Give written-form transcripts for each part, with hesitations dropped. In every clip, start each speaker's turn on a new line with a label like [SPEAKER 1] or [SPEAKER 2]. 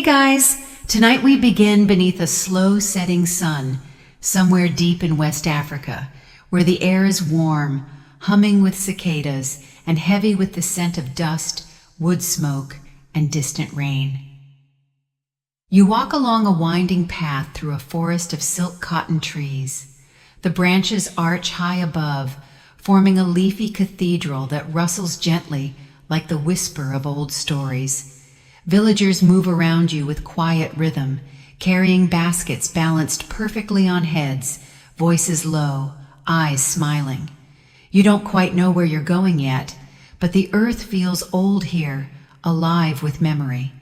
[SPEAKER 1] Hey guys! Tonight we begin beneath a slow setting sun, somewhere deep in West Africa, where the air is warm, humming with cicadas, and heavy with the scent of dust, wood smoke, and distant rain. You walk along a winding path through a forest of silk cotton trees. The branches arch high above, forming a leafy cathedral that rustles gently like the whisper of old stories. Villagers move around you with quiet rhythm, carrying baskets balanced perfectly on heads, voices low, eyes smiling. You don't quite know where you're going yet, but the earth feels old here, alive with memory.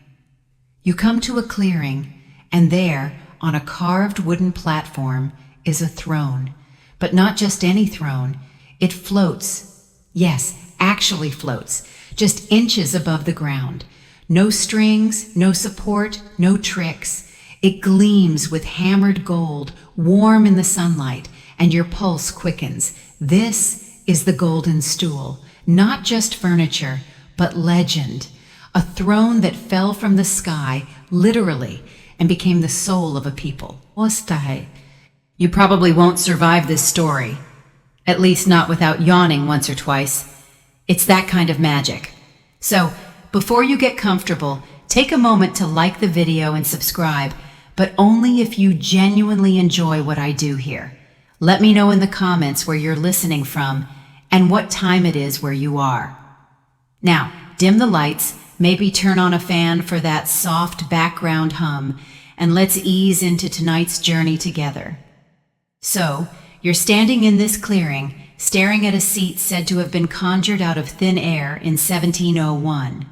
[SPEAKER 1] You come to a clearing, and there, on a carved wooden platform, is a throne. But not just any throne. It floats. Yes, actually floats, just inches above the ground. No strings, no support, no tricks. It gleams with hammered gold, warm in the sunlight, and your pulse quickens. This is the golden stool, not just furniture, but legend. A throne that fell from the sky, literally, and became the soul of a people. You probably won't survive this story, at least not without yawning once or twice. It's that kind of magic. So, before you get comfortable, take a moment to like the video and subscribe, but only if you genuinely enjoy what I do here. Let me know in the comments where you're listening from and what time it is where you are. Now, dim the lights, maybe turn on a fan for that soft background hum, and let's ease into tonight's journey together. So, you're standing in this clearing, staring at a seat said to have been conjured out of thin air in 1701.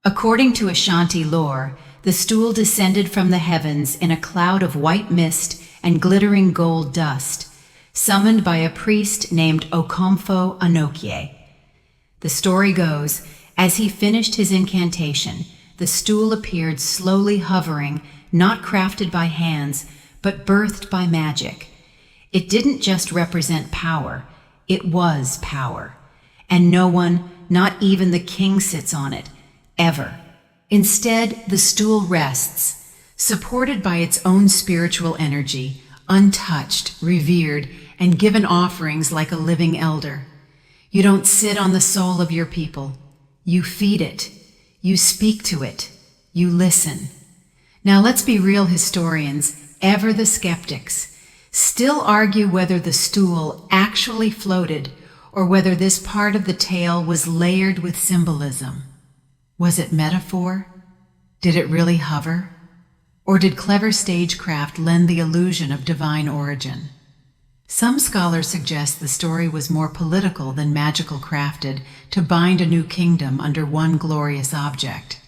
[SPEAKER 1] According to Ashanti lore, the stool descended from the heavens in a cloud of white mist and glittering gold dust, summoned by a priest named Okomfo Anokye. The story goes, as he finished his incantation, the stool appeared slowly hovering, not crafted by hands, but birthed by magic. It didn't just represent power, it was power. And no one, not even the king, sits on it. Ever. Instead, the stool rests, supported by its own spiritual energy, untouched, revered, and given offerings like a living elder. You don't sit on the soul of your people. You feed it. You speak to it. You listen. Now let's be real historians, ever the skeptics. Still argue whether the stool actually floated or whether this part of the tale was layered with symbolism. Was it metaphor? Did it really hover? Or did clever stagecraft lend the illusion of divine origin? Some scholars suggest the story was more political than magical, crafted to bind a new kingdom under one glorious object.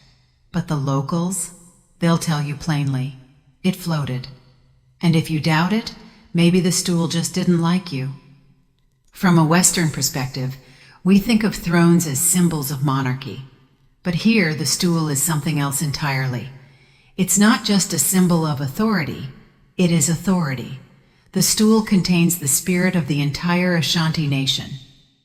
[SPEAKER 1] But the locals? They'll tell you plainly, it floated. And if you doubt it, maybe the stool just didn't like you. From a Western perspective, we think of thrones as symbols of monarchy. But here, the stool is something else entirely. It's not just a symbol of authority, it is authority. The stool contains the spirit of the entire Ashanti nation.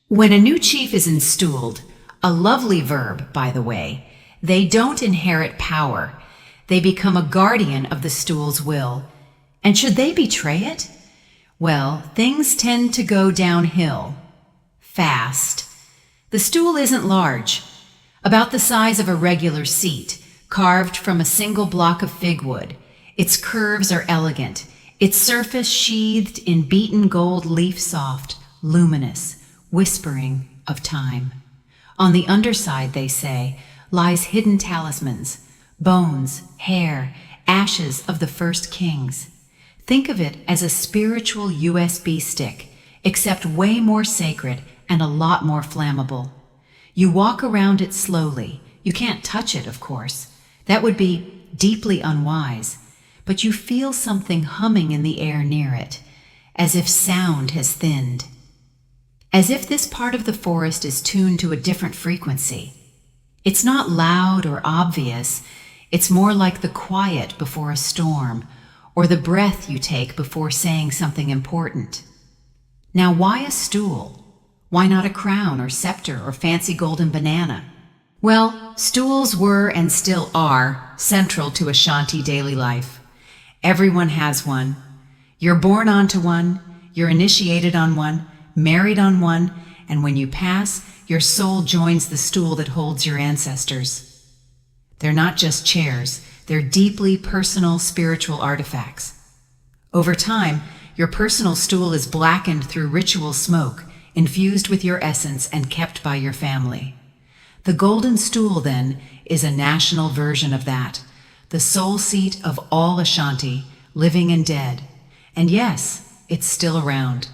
[SPEAKER 1] When a new chief is installed, a lovely verb, by the way, they don't inherit power. They become a guardian of the stool's will. And should they betray it? Well, things tend to go downhill. Fast. The stool isn't large. About the size of a regular seat, carved from a single block of fig wood. Its curves are elegant, its surface sheathed in beaten gold leaf soft, luminous, whispering of time. On the underside, they say, lies hidden talismans, bones, hair, ashes of the first kings. Think of it as a spiritual USB stick, except way more sacred and a lot more flammable. You walk around it slowly. You can't touch it, of course. That would be deeply unwise. But you feel something humming in the air near it, as if sound has thinned. As if this part of the forest is tuned to a different frequency. It's not loud or obvious. It's more like the quiet before a storm, or the breath you take before saying something important. Now, why a stool? Why not a crown or scepter or fancy golden banana? Well, stools were and still are central to Ashanti daily life. Everyone has one. You're born onto one, you're initiated on one, married on one, and when you pass, your soul joins the stool that holds your ancestors. They're not just chairs, they're deeply personal spiritual artifacts. Over time, your personal stool is blackened through ritual smoke, infused with your essence and kept by your family. The golden stool, then, is a national version of that, the soul seat of all Ashanti, living and dead. And yes, it's still around.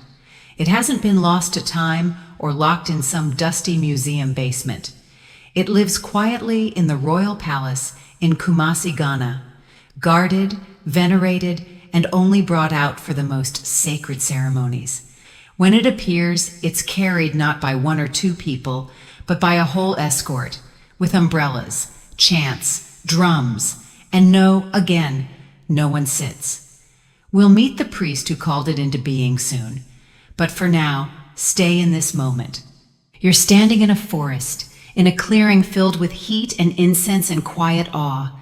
[SPEAKER 1] It hasn't been lost to time or locked in some dusty museum basement. It lives quietly in the royal palace in Kumasi, Ghana, guarded, venerated, and only brought out for the most sacred ceremonies. When it appears, it's carried not by one or two people, but by a whole escort, with umbrellas, chants, drums, and no one sits. We'll meet the priest who called it into being soon, but for now, stay in this moment. You're standing in a forest, in a clearing filled with heat and incense and quiet awe.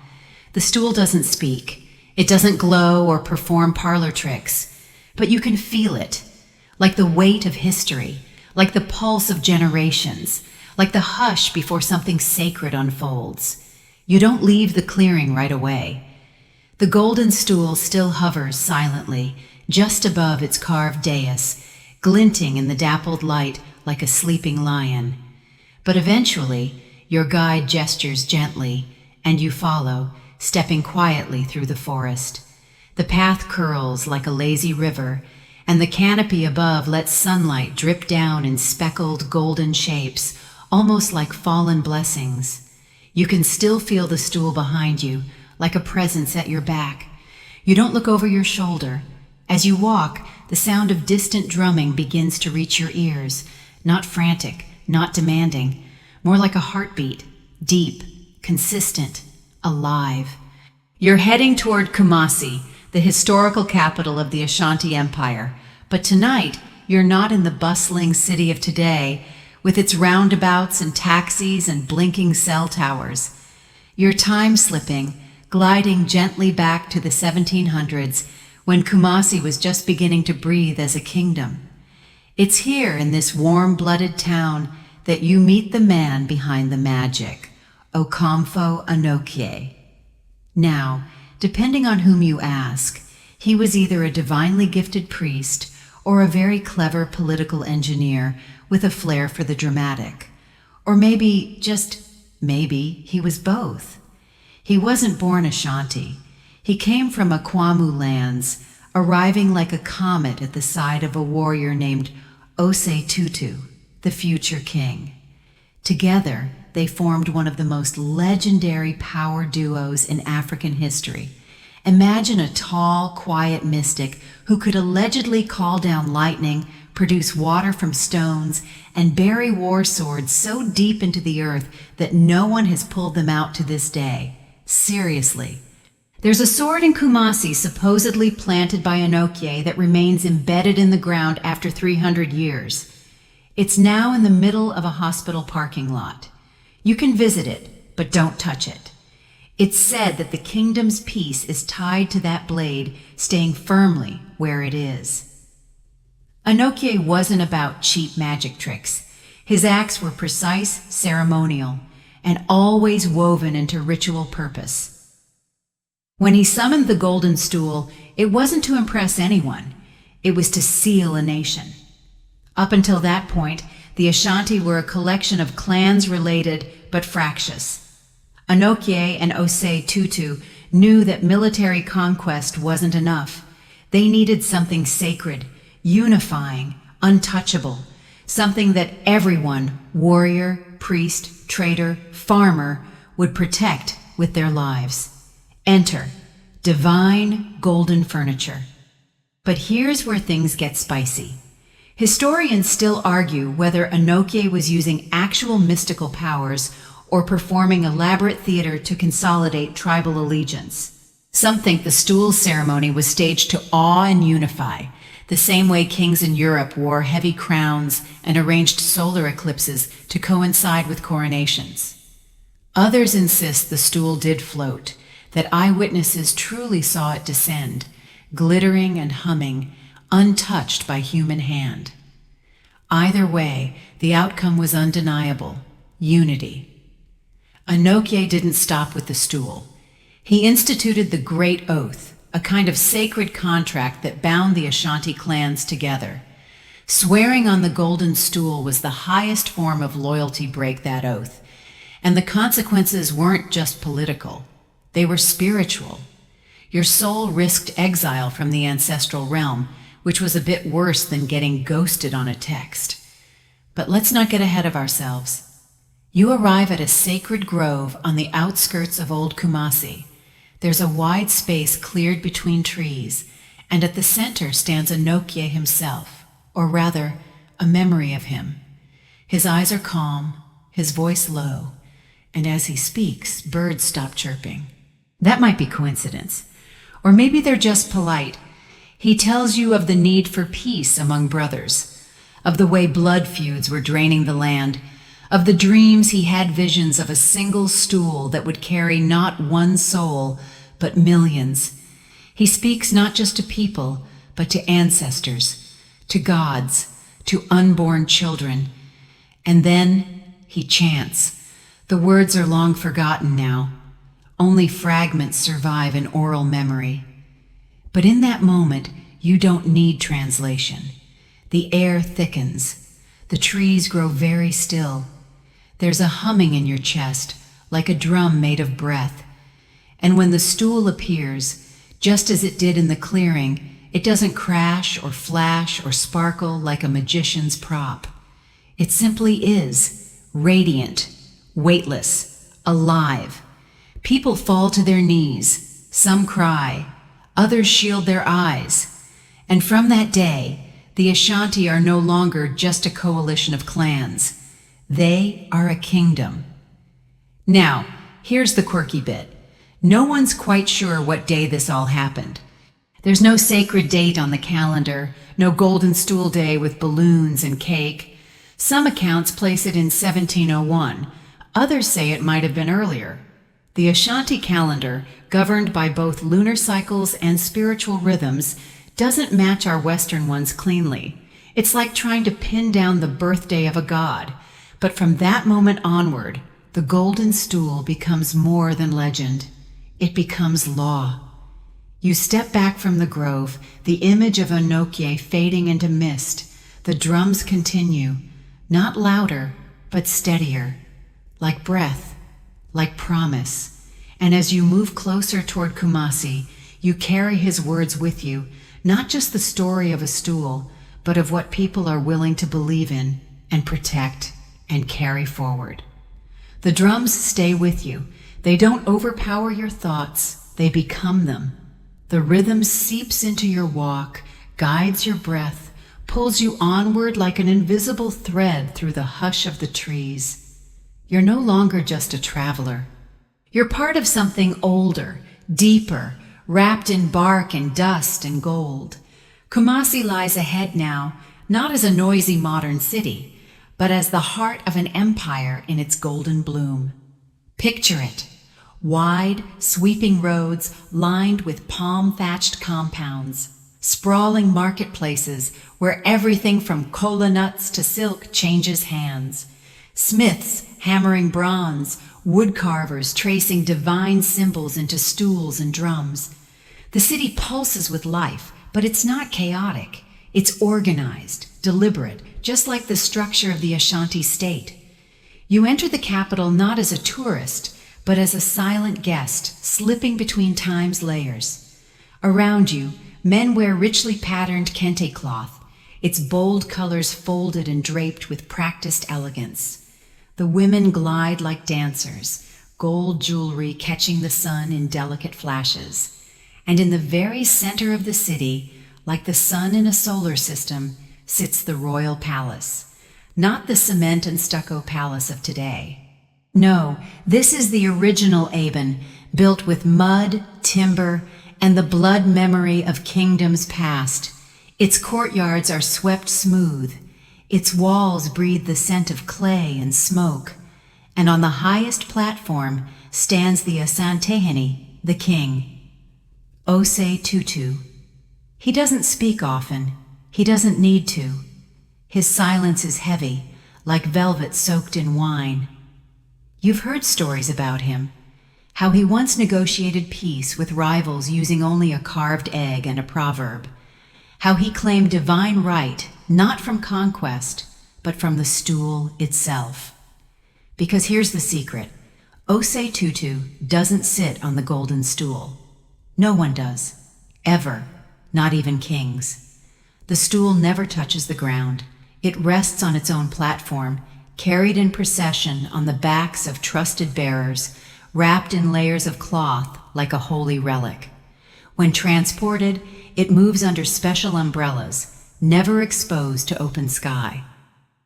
[SPEAKER 1] The stool doesn't speak. It doesn't glow or perform parlor tricks, but you can feel it, like the weight of history, like the pulse of generations, like the hush before something sacred unfolds. You don't leave the clearing right away. The golden stool still hovers silently, just above its carved dais, glinting in the dappled light like a sleeping lion. But eventually, your guide gestures gently, and you follow, stepping quietly through the forest. The path curls like a lazy river, and the canopy above lets sunlight drip down in speckled golden shapes, almost like fallen blessings. You can still feel the stool behind you, like a presence at your back. You don't look over your shoulder. As you walk, the sound of distant drumming begins to reach your ears, not frantic, not demanding, more like a heartbeat, deep, consistent, alive. You're heading toward Kumasi, the historical capital of the Ashanti Empire, but tonight you're not in the bustling city of today, with its roundabouts and taxis and blinking cell towers. You're time-slipping, gliding gently back to the 1700s, when Kumasi was just beginning to breathe as a kingdom. It's here in this warm-blooded town that you meet the man behind the magic, Okomfo Anokye. Now, depending on whom you ask, he was either a divinely gifted priest or a very clever political engineer with a flair for the dramatic. Or maybe, just maybe, he was both. He wasn't born Ashanti. He came from Akwamu lands, arriving like a comet at the side of a warrior named Osei Tutu, the future king. Together, they formed one of the most legendary power duos in African history. Imagine a tall, quiet mystic who could allegedly call down lightning, produce water from stones, and bury war swords so deep into the earth that no one has pulled them out to this day. Seriously. There's a sword in Kumasi supposedly planted by Anokye that remains embedded in the ground after 300 years. It's now in the middle of a hospital parking lot. You can visit it, but don't touch it. It's said that the kingdom's peace is tied to that blade staying firmly where it is. Anokye wasn't about cheap magic tricks. His acts were precise, ceremonial, and always woven into ritual purpose. When he summoned the golden stool, it wasn't to impress anyone. It was to seal a nation. Up until that point, the Ashanti were a collection of clans-related but fractious. Anokye and Osei Tutu knew that military conquest wasn't enough. They needed something sacred, unifying, untouchable, something that everyone, warrior, priest, trader, farmer, would protect with their lives. Enter divine golden furniture. But here's where things get spicy. Historians still argue whether Anokye was using actual mystical powers or performing elaborate theater to consolidate tribal allegiance. Some think the stool ceremony was staged to awe and unify, the same way kings in Europe wore heavy crowns and arranged solar eclipses to coincide with coronations. Others insist the stool did float, that eyewitnesses truly saw it descend, glittering and humming, untouched by human hand. Either way, the outcome was undeniable: unity. Anokye didn't stop with the stool. He instituted the Great Oath, a kind of sacred contract that bound the Ashanti clans together. Swearing on the golden stool was the highest form of loyalty. Break that oath, and the consequences weren't just political, they were spiritual. Your soul risked exile from the ancestral realm, which was a bit worse than getting ghosted on a text. But let's not get ahead of ourselves. You arrive at a sacred grove on the outskirts of Old Kumasi. There's a wide space cleared between trees, and at the center stands Anokye himself, or rather, a memory of him. His eyes are calm, his voice low, and as he speaks, birds stop chirping. That might be coincidence, or maybe they're just polite. He tells you of the need for peace among brothers, of the way blood feuds were draining the land, of the dreams he had, visions of a single stool that would carry not one soul, but millions. He speaks not just to people, but to ancestors, to gods, to unborn children. And then he chants. The words are long forgotten now. Only fragments survive in oral memory. But in that moment, you don't need translation. The air thickens. The trees grow very still. There's a humming in your chest, like a drum made of breath. And when the stool appears, just as it did in the clearing, it doesn't crash or flash or sparkle like a magician's prop. It simply is, radiant, weightless, alive. People fall to their knees. Some cry. Others shield their eyes. And from that day, the Ashanti are no longer just a coalition of clans. They are a kingdom. Now, here's the quirky bit. No one's quite sure what day this all happened. There's no sacred date on the calendar, no golden stool day with balloons and cake. Some accounts place it in 1701. Others say it might have been earlier. The Ashanti calendar, governed by both lunar cycles and spiritual rhythms, doesn't match our Western ones cleanly. It's like trying to pin down the birthday of a god. But from that moment onward, the golden stool becomes more than legend. It becomes law. You step back from the grove, the image of Anokye fading into mist. The drums continue, not louder, but steadier, like breath, like promise. And as you move closer toward Kumasi, you carry his words with you, not just the story of a stool, but of what people are willing to believe in and protect and carry forward. The drums stay with you. They don't overpower your thoughts, they become them. The rhythm seeps into your walk, guides your breath, pulls you onward like an invisible thread through the hush of the trees. You're no longer just a traveler. You're part of something older, deeper, wrapped in bark and dust and gold. Kumasi lies ahead now, not as a noisy modern city, but as the heart of an empire in its golden bloom. Picture it. Wide, sweeping roads lined with palm-thatched compounds, sprawling marketplaces where everything from kola nuts to silk changes hands, smiths hammering bronze, woodcarvers tracing divine symbols into stools and drums. The city pulses with life, but it's not chaotic. It's organized, deliberate, just like the structure of the Ashanti state. You enter the capital not as a tourist, but as a silent guest, slipping between time's layers. Around you, men wear richly patterned kente cloth, its bold colors folded and draped with practiced elegance. The women glide like dancers, gold jewelry catching the sun in delicate flashes. And in the very center of the city, like the sun in a solar system, sits the royal palace. Not the cement and stucco palace of today. No, this is the original Aben, built with mud, timber, and the blood memory of kingdoms past. Its courtyards are swept smooth. Its walls breathe the scent of clay and smoke. and on the highest platform stands the Ashanti, the king, Ose Tutu. He doesn't speak often. He doesn't need to. His silence is heavy, like velvet soaked in wine. You've heard stories about him, how he once negotiated peace with rivals using only a carved egg and a proverb, how he claimed divine right not from conquest, but from the stool itself. Because here's the secret. Ose Tutu doesn't sit on the golden stool. No one does. Ever. Not even kings. The stool never touches the ground. It rests on its own platform, carried in procession on the backs of trusted bearers, wrapped in layers of cloth like a holy relic. When transported, it moves under special umbrellas, never exposed to open sky.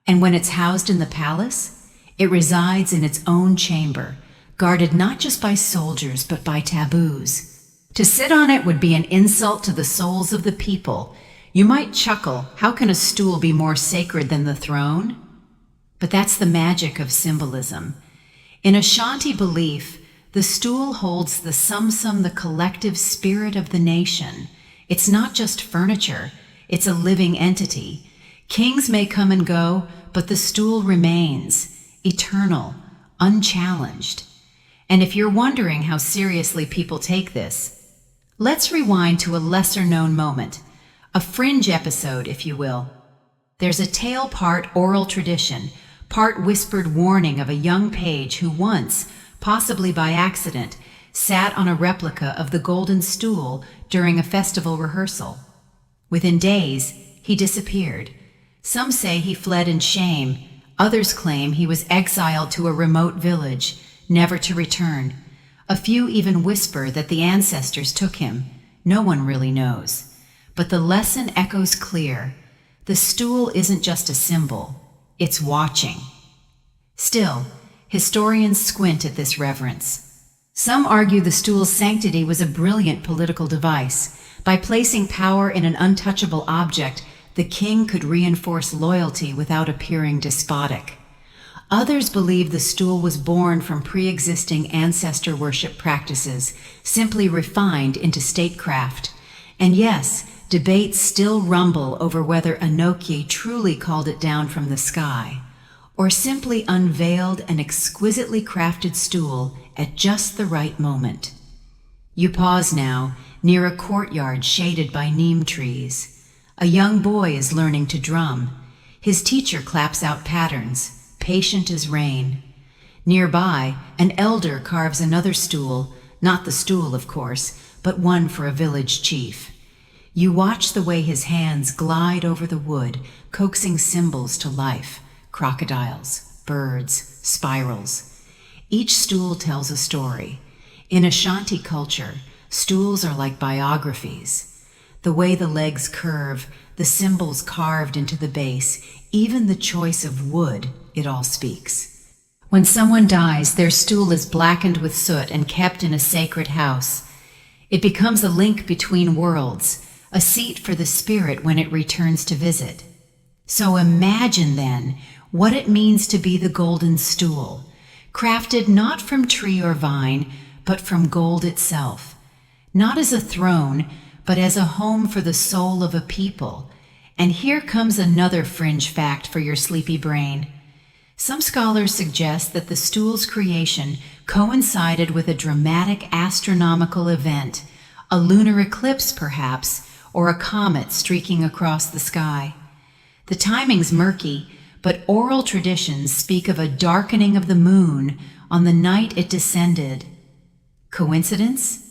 [SPEAKER 1] And when it's housed in the palace, it resides in its own chamber, guarded not just by soldiers but by taboos. To sit on it would be an insult to the souls of the people. You might chuckle, how can a stool be more sacred than the throne? But that's the magic of symbolism. In Ashanti belief, the stool holds the sumsum, the collective spirit of the nation. It's not just furniture, it's a living entity. Kings may come and go, but the stool remains, eternal, unchallenged. And if you're wondering how seriously people take this, let's rewind to a lesser-known moment, a fringe episode, if you will. There's a tale part oral tradition, part whispered warning of a young page who once, possibly by accident, sat on a replica of the golden stool during a festival rehearsal. Within days, he disappeared. Some say he fled in shame. Others claim he was exiled to a remote village, never to return. A few even whisper that the ancestors took him. No one really knows. But the lesson echoes clear. The stool isn't just a symbol, it's watching. Still, historians squint at this reverence. Some argue the stool's sanctity was a brilliant political device. By placing power in an untouchable object, the king could reinforce loyalty without appearing despotic. Others believe the stool was born from pre-existing ancestor worship practices, simply refined into statecraft. And yes, debates still rumble over whether Enoki truly called it down from the sky, or simply unveiled an exquisitely crafted stool at just the right moment. You pause now, near a courtyard shaded by neem trees. A young boy is learning to drum. His teacher claps out patterns, patient as rain. Nearby, an elder carves another stool, not the stool, of course, but one for a village chief. You watch the way his hands glide over the wood, coaxing symbols to life, crocodiles, birds, spirals. Each stool tells a story. In Ashanti culture, stools are like biographies. The way the legs curve, the symbols carved into the base, even the choice of wood, it all speaks. When someone dies, their stool is blackened with soot and kept in a sacred house. It becomes a link between worlds, a seat for the spirit when it returns to visit. So imagine then what it means to be the golden stool, crafted not from tree or vine, but from gold itself, not as a throne, but as a home for the soul of a people. And here comes another fringe fact for your sleepy brain. Some scholars suggest that the stool's creation coincided with a dramatic astronomical event, a lunar eclipse perhaps, or a comet streaking across the sky. The timing's murky, but oral traditions speak of a darkening of the moon on the night it descended. Coincidence?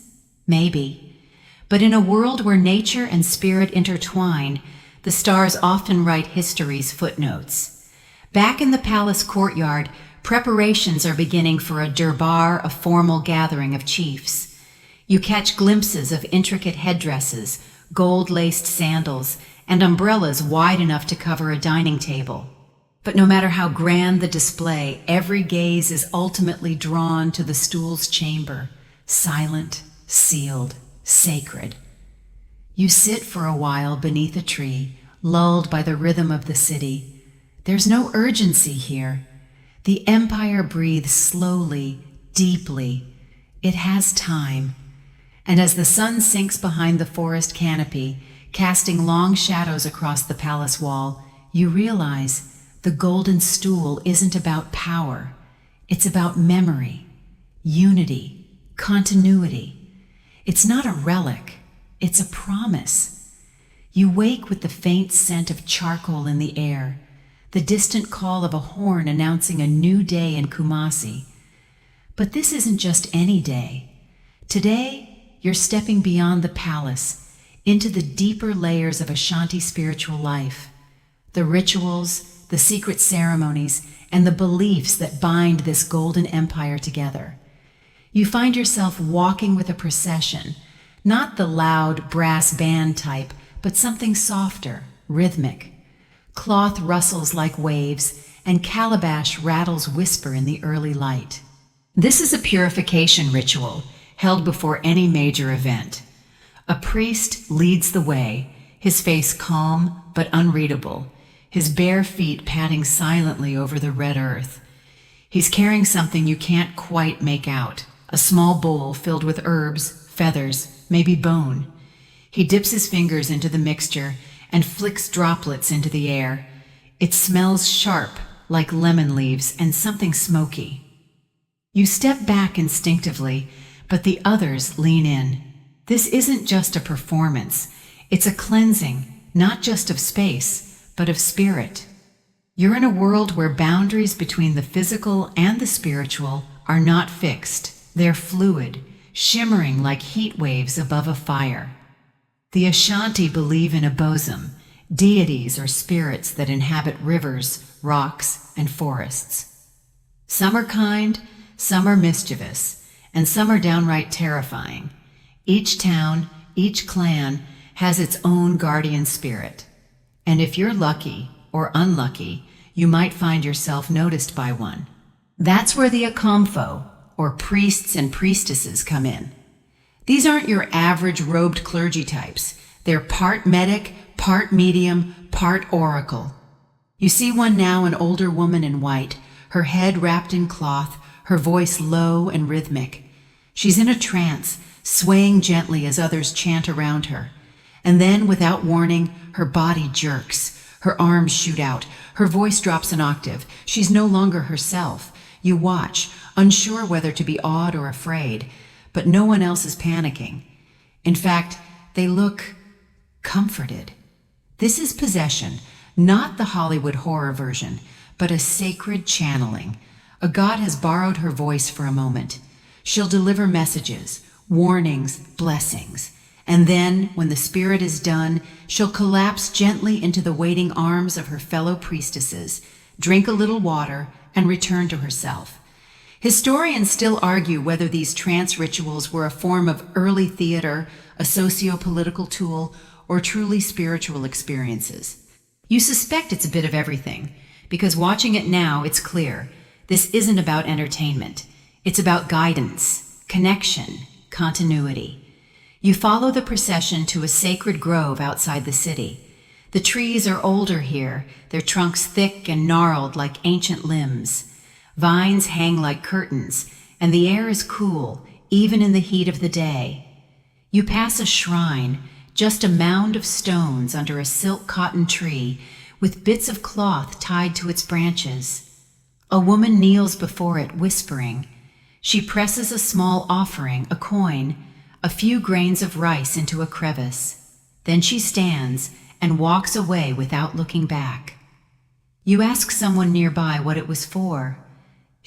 [SPEAKER 1] Maybe. But in a world where nature and spirit intertwine, the stars often write history's footnotes. Back in the palace courtyard, preparations are beginning for a durbar, a formal gathering of chiefs. You catch glimpses of intricate headdresses, gold-laced sandals, and umbrellas wide enough to cover a dining table. But no matter how grand the display, every gaze is ultimately drawn to the stool's chamber, silent, sealed, sacred. You sit for a while beneath a tree, lulled by the rhythm of the city. There's no urgency here. The empire breathes slowly, deeply. It has time. And as the sun sinks behind the forest canopy, casting long shadows across the palace wall, you realize the golden stool isn't about power. It's about memory, unity, continuity. It's not a relic. It's a promise. You wake with the faint scent of charcoal in the air, the distant call of a horn announcing a new day in Kumasi. But this isn't just any day. Today, you're stepping beyond the palace into the deeper layers of Ashanti spiritual life, the rituals, the secret ceremonies, and the beliefs that bind this golden empire together. You find yourself walking with a procession, not the loud brass band type, but something softer, rhythmic. Cloth rustles like waves, and calabash rattles whisper in the early light. This is a purification ritual held before any major event. A priest leads the way, his face calm but unreadable, his bare feet padding silently over the red earth. He's carrying something you can't quite make out, a small bowl filled with herbs, feathers, maybe bone. He dips his fingers into the mixture and flicks droplets into the air. It smells sharp, like lemon leaves and something smoky. You step back instinctively, but the others lean in. This isn't just a performance. It's a cleansing, not just of space, but of spirit. You're in a world where boundaries between the physical and the spiritual are not fixed. They're fluid, shimmering like heat waves above a fire. The Ashanti believe in a bosom, deities or spirits that inhabit rivers, rocks, and forests. Some are kind, some are mischievous, and some are downright terrifying. Each town, each clan has its own guardian spirit. And if you're lucky or unlucky, you might find yourself noticed by one. That's where the Akamfo, or priests and priestesses, come in. These aren't your average robed clergy types. They're part medic, part medium, part oracle. You see one now, an older woman in white, her head wrapped in cloth, her voice low and rhythmic. She's in a trance, swaying gently as others chant around her. And then, without warning, her body jerks. Her arms shoot out. Her voice drops an octave. She's no longer herself. You watch, unsure whether to be awed or afraid, but no one else is panicking. In fact, they look comforted. This is possession, not the Hollywood horror version, but a sacred channeling. A god has borrowed her voice for a moment. She'll deliver messages, warnings, blessings. And then, when the spirit is done, she'll collapse gently into the waiting arms of her fellow priestesses, drink a little water, and return to herself. Historians still argue whether these trance rituals were a form of early theater, a socio-political tool, or truly spiritual experiences. You suspect it's a bit of everything, because watching it now, it's clear. This isn't about entertainment. It's about guidance, connection, continuity. You follow the procession to a sacred grove outside the city. The trees are older here, their trunks thick and gnarled like ancient limbs. Vines hang like curtains, and the air is cool, even in the heat of the day. You pass a shrine, just a mound of stones under a silk cotton tree with bits of cloth tied to its branches. A woman kneels before it, whispering. She presses a small offering, a coin, a few grains of rice into a crevice. Then she stands and walks away without looking back. You ask someone nearby what it was for.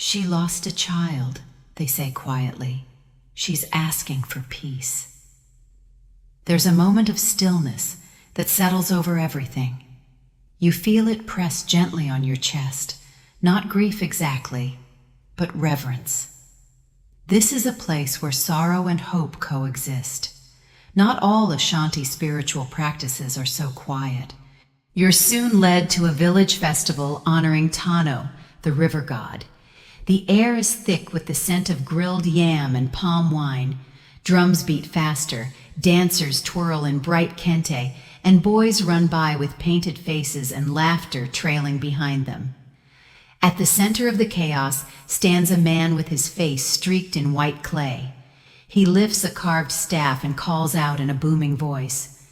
[SPEAKER 1] She lost a child, they say quietly. She's asking for peace. There's a moment of stillness that settles over everything. You feel it press gently on your chest, not grief exactly, but reverence. This is a place where sorrow and hope coexist. Not all Ashanti spiritual practices are so quiet. You're soon led to a village festival honoring Tano, the river god. The air is thick with the scent of grilled yam and palm wine. Drums beat faster, dancers twirl in bright kente, and boys run by with painted faces and laughter trailing behind them. At the center of the chaos stands a man with his face streaked in white clay. He lifts a carved staff and calls out in a booming voice.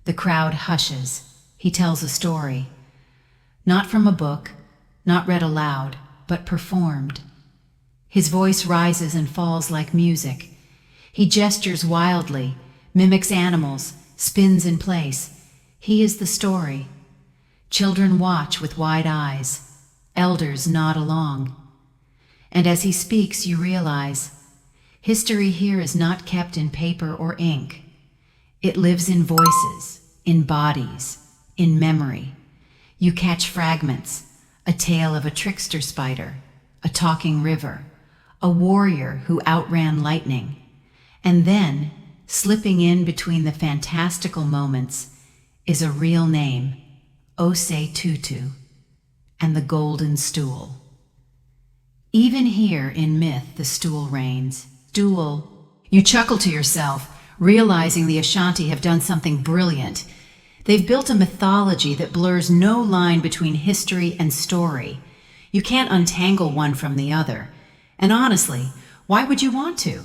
[SPEAKER 1] The crowd hushes. He tells a story. Not from a book, not read aloud, but performed. His voice rises and falls like music. He gestures wildly, mimics animals, spins in place. He is the story. Children watch with wide eyes. Elders nod along. And as he speaks, you realize history here is not kept in paper or ink. It lives in voices, in bodies, in memory. You catch fragments, a tale of a trickster spider, a talking river, a warrior who outran lightning. And then, slipping in between the fantastical moments, is a real name, Osei Tutu, and the golden stool. Even here in myth, the stool reigns. Stool. You chuckle to yourself, realizing the Ashanti have done something brilliant. They've built a mythology that blurs no line between history and story. You can't untangle one from the other. And honestly, why would you want to?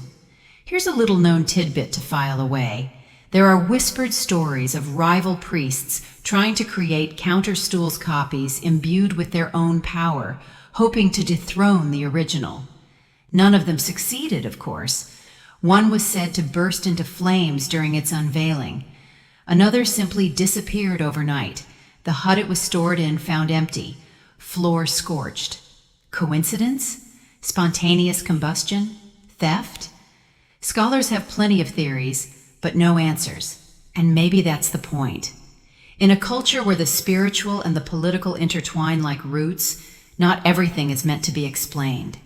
[SPEAKER 1] Here's a little-known tidbit to file away. There are whispered stories of rival priests trying to create counter-Stool's copies imbued with their own power, hoping to dethrone the original. None of them succeeded, of course. One was said to burst into flames during its unveiling. Another simply disappeared overnight. The hut it was stored in found empty, floor scorched. Coincidence? Spontaneous combustion? Theft? Scholars have plenty of theories, but no answers. And maybe that's the point. In a culture where the spiritual and the political intertwine like roots, not everything is meant to be explained.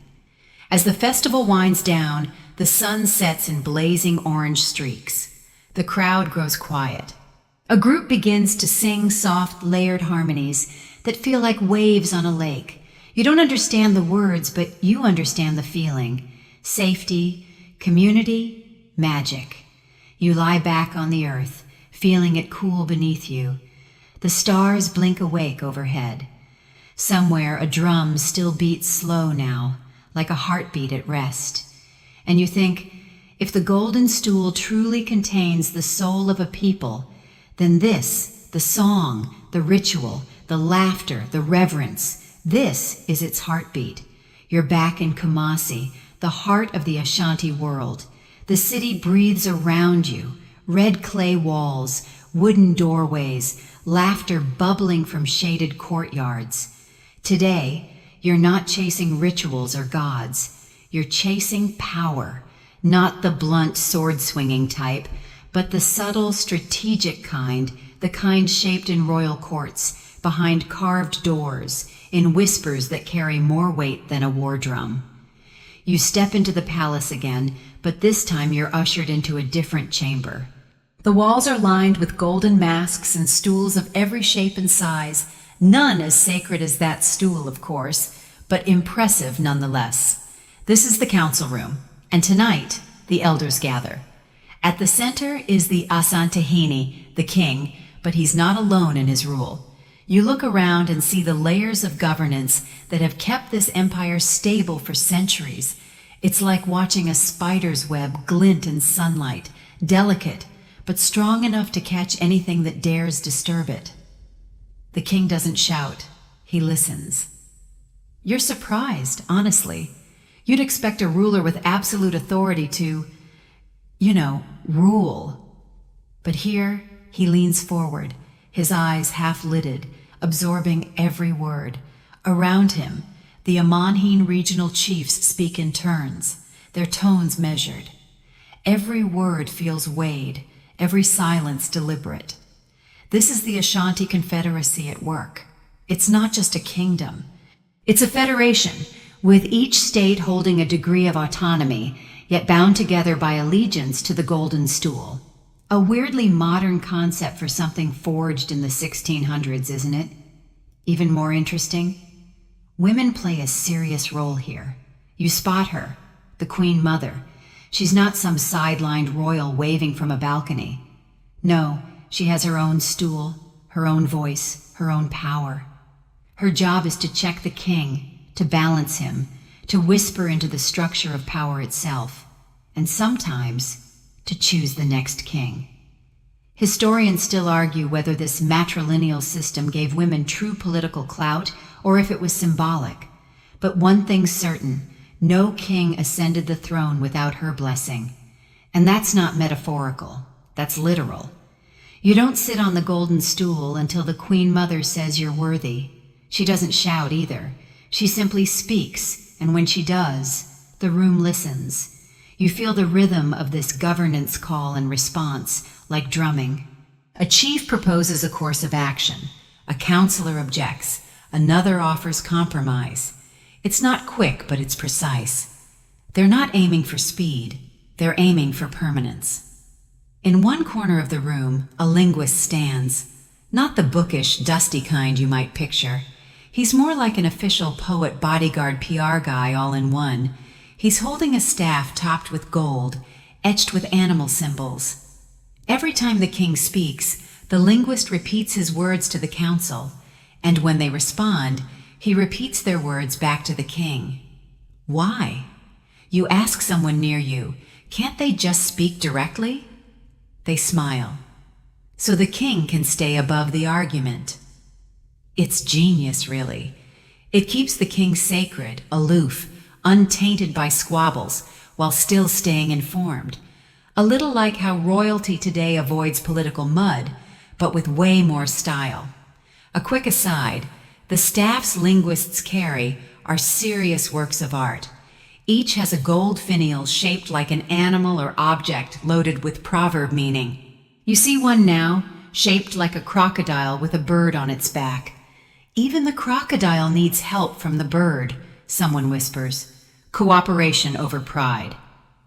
[SPEAKER 1] As the festival winds down, the sun sets in blazing orange streaks. The crowd grows quiet. A group begins to sing soft, layered harmonies that feel like waves on a lake. You don't understand the words, but you understand the feeling. Safety, community, magic. You lie back on the earth, feeling it cool beneath you. The stars blink awake overhead. Somewhere a drum still beats slow now, like a heartbeat at rest. And you think, if the golden stool truly contains the soul of a people, then this, the song, the ritual, the laughter, the reverence, this is its heartbeat. You're back in Kumasi, the heart of the Ashanti world. The city breathes around you, red clay walls, wooden doorways, laughter bubbling from shaded courtyards. Today, you're not chasing rituals or gods. You're chasing power, not the blunt sword-swinging type, but the subtle, strategic kind, the kind shaped in royal courts, behind carved doors, in whispers that carry more weight than a war drum. You step into the palace again, but this time you're ushered into a different chamber. The walls are lined with golden masks and stools of every shape and size, none as sacred as that stool, of course, but impressive nonetheless. This is the council room, and tonight the elders gather. At the center is the Asante, the king, but he's not alone in his rule. You look around and see the layers of governance that have kept this empire stable for centuries. It's like watching a spider's web glint in sunlight, delicate, but strong enough to catch anything that dares disturb it. The king doesn't shout, he listens. You're surprised, honestly. You'd expect a ruler with absolute authority to, rule. But here, he leans forward, his eyes half-lidded, absorbing every word. Around him, the Amanhine regional chiefs speak in turns, their tones measured. Every word feels weighed, every silence deliberate. This is the Ashanti Confederacy at work. It's not just a kingdom. It's a federation, with each state holding a degree of autonomy, yet bound together by allegiance to the golden stool. A weirdly modern concept for something forged in the 1600s, isn't it? Even more interesting, women play a serious role here. You spot her, the Queen Mother. She's not some sidelined royal waving from a balcony. No, she has her own stool, her own voice, her own power. Her job is to check the king, to balance him, to whisper into the structure of power itself, and sometimes to choose the next king. Historians still argue whether this matrilineal system gave women true political clout or if it was symbolic. But one thing's certain, no king ascended the throne without her blessing. And that's not metaphorical, that's literal. You don't sit on the golden stool until the Queen Mother says you're worthy. She doesn't shout either. She simply speaks, and when she does, the room listens. You feel the rhythm of this governance call and response, like drumming. A chief proposes a course of action. A counselor objects. Another offers compromise. It's not quick, but it's precise. They're not aiming for speed. They're aiming for permanence. In one corner of the room, a linguist stands. Not the bookish, dusty kind you might picture. He's more like an official poet, bodyguard, PR guy all in one. He's holding a staff topped with gold, etched with animal symbols. Every time the king speaks, the linguist repeats his words to the council, and when they respond, he repeats their words back to the king. Why? You ask someone near you, can't they just speak directly? They smile. So the king can stay above the argument. It's genius, really. It keeps the king sacred, aloof, untainted by squabbles, while still staying informed. A little like how royalty today avoids political mud, but with way more style. A quick aside, the staffs linguists carry are serious works of art. Each has a gold finial shaped like an animal or object loaded with proverb meaning. You see one now, shaped like a crocodile with a bird on its back. Even the crocodile needs help from the bird, someone whispers. Cooperation over pride.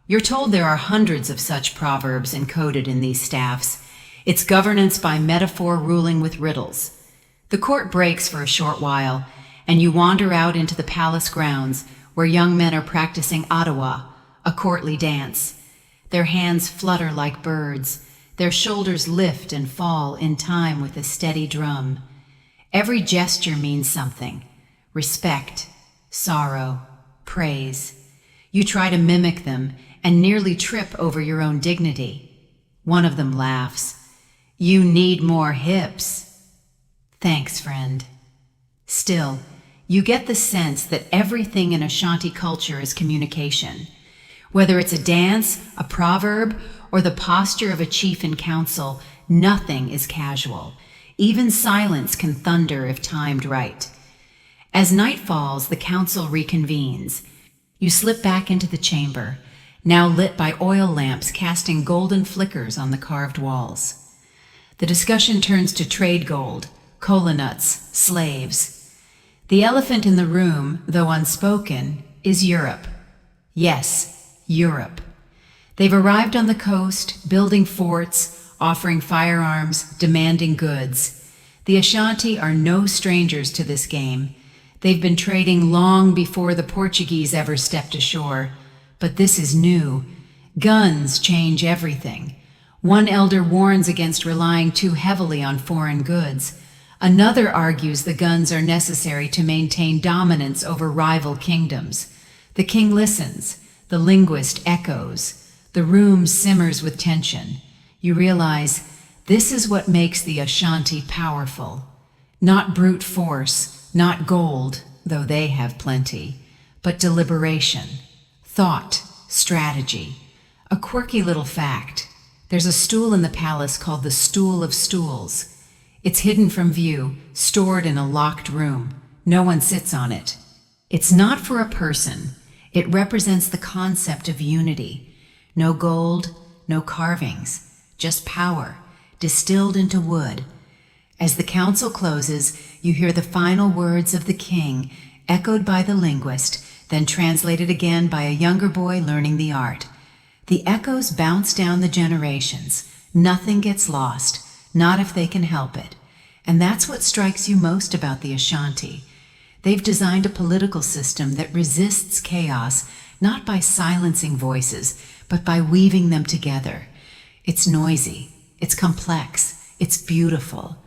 [SPEAKER 1] You're told there are hundreds of such proverbs encoded in these staffs. It's governance by metaphor ruling with riddles. The court breaks for a short while, and you wander out into the palace grounds where young men are practicing Ottawa, a courtly dance. Their hands flutter like birds. Their shoulders lift and fall in time with a steady drum. Every gesture means something. Respect, sorrow, praise. You try to mimic them and nearly trip over your own dignity. One of them laughs. You need more hips. Thanks, friend. Still, you get the sense that everything in Ashanti culture is communication. Whether it's a dance, a proverb, or the posture of a chief in council, nothing is casual. Even silence can thunder if timed right. As night falls, the council reconvenes. You slip back into the chamber, now lit by oil lamps casting golden flickers on the carved walls. The discussion turns to trade gold, cola nuts, slaves. The elephant in the room, though unspoken, is Europe. Yes, Europe. They've arrived on the coast, building forts, offering firearms, demanding goods. The Ashanti are no strangers to this game. They've been trading long before the Portuguese ever stepped ashore. But this is new. Guns change everything. One elder warns against relying too heavily on foreign goods. Another argues the guns are necessary to maintain dominance over rival kingdoms. The king listens. The linguist echoes. The room simmers with tension. You realize this is what makes the Ashanti powerful. Not brute force, not gold, though they have plenty, but deliberation, thought, strategy. A quirky little fact. There's a stool in the palace called the Stool of Stools. It's hidden from view, stored in a locked room. No one sits on it. It's not for a person. It represents the concept of unity. No gold, no carvings, just power, distilled into wood. As the council closes, you hear the final words of the king, echoed by the linguist, then translated again by a younger boy learning the art. The echoes bounce down the generations. Nothing gets lost, not if they can help it. And that's what strikes you most about the Ashanti. They've designed a political system that resists chaos, not by silencing voices, but by weaving them together. It's noisy, it's complex, it's beautiful.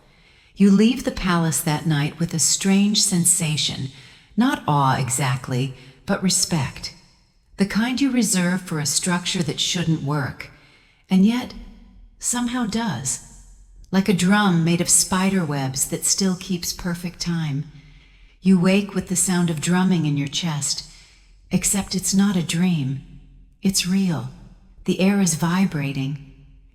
[SPEAKER 1] You leave the palace that night with a strange sensation, not awe exactly, but respect. The kind you reserve for a structure that shouldn't work, and yet somehow does. Like a drum made of spider webs that still keeps perfect time. You wake with the sound of drumming in your chest, except it's not a dream. It's real. The air is vibrating.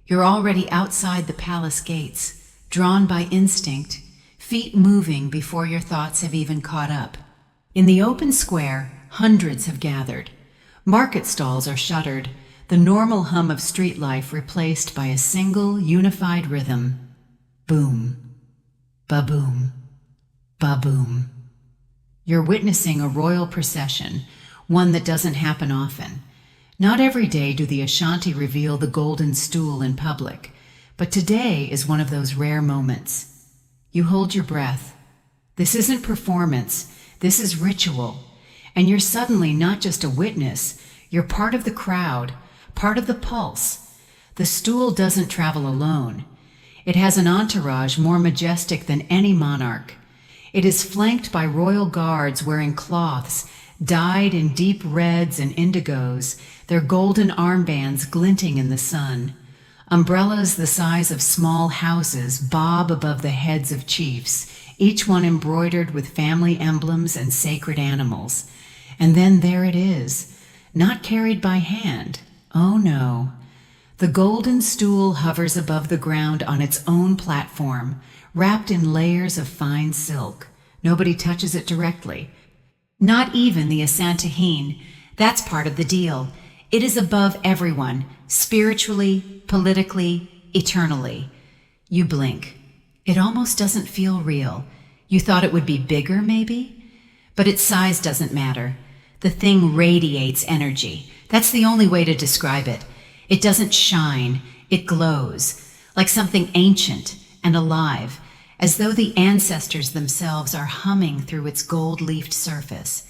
[SPEAKER 1] You're already outside the palace gates, drawn by instinct, feet moving before your thoughts have even caught up. In the open square, hundreds have gathered. Market stalls are shuttered, the normal hum of street life replaced by a single, unified rhythm. Boom, ba-boom, ba-boom. You're witnessing a royal procession, one that doesn't happen often. Not every day do the Ashanti reveal the golden stool in public, but today is one of those rare moments. You hold your breath. This isn't performance, this is ritual. And you're suddenly not just a witness, you're part of the crowd, part of the pulse. The stool doesn't travel alone. It has an entourage more majestic than any monarch. It is flanked by royal guards wearing cloths dyed in deep reds and indigos, their golden armbands glinting in the sun. Umbrellas the size of small houses bob above the heads of chiefs, each one embroidered with family emblems and sacred animals. And then there it is, not carried by hand. Oh no. The golden stool hovers above the ground on its own platform, wrapped in layers of fine silk. Nobody touches it directly. Not even the Ashanti. That's part of the deal. It is above everyone, spiritually, politically, eternally. You blink. It almost doesn't feel real. You thought it would be bigger, maybe? But its size doesn't matter. The thing radiates energy. That's the only way to describe it. It doesn't shine, it glows, like something ancient and alive, as though the ancestors themselves are humming through its gold-leafed surface.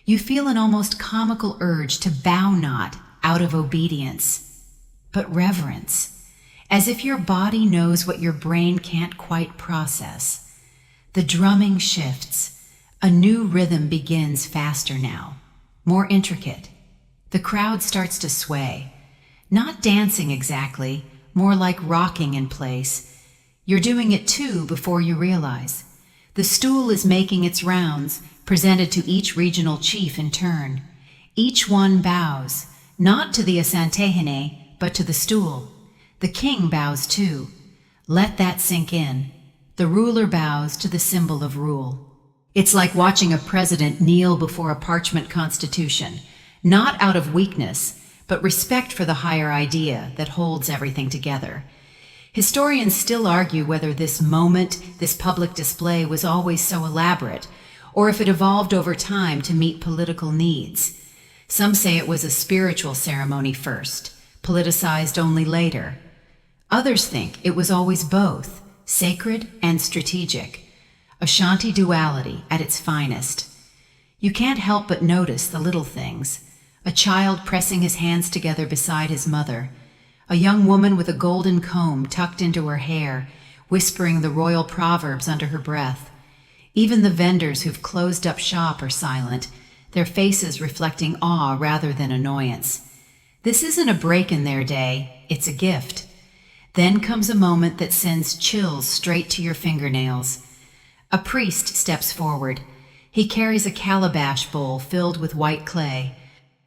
[SPEAKER 1] You feel an almost comical urge to bow not out of obedience, but reverence, as if your body knows what your brain can't quite process. The drumming shifts. A new rhythm begins faster now, more intricate. The crowd starts to sway. Not dancing exactly, more like rocking in place. You're doing it too before you realize. The stool is making its rounds, presented to each regional chief in turn. Each one bows, not to the Ashanti, but to the stool. The king bows too. Let that sink in. The ruler bows to the symbol of rule. It's like watching a president kneel before a parchment constitution, not out of weakness, but respect for the higher idea that holds everything together. Historians still argue whether this moment, this public display, was always so elaborate, or if it evolved over time to meet political needs. Some say it was a spiritual ceremony first, politicized only later. Others think it was always both, sacred and strategic. Ashanti duality at its finest. You can't help but notice the little things. A child pressing his hands together beside his mother. A young woman with a golden comb tucked into her hair, whispering the royal proverbs under her breath. Even the vendors who've closed up shop are silent, their faces reflecting awe rather than annoyance. This isn't a break in their day, it's a gift. Then comes a moment that sends chills straight to your fingernails. A priest steps forward. He carries a calabash bowl filled with white clay.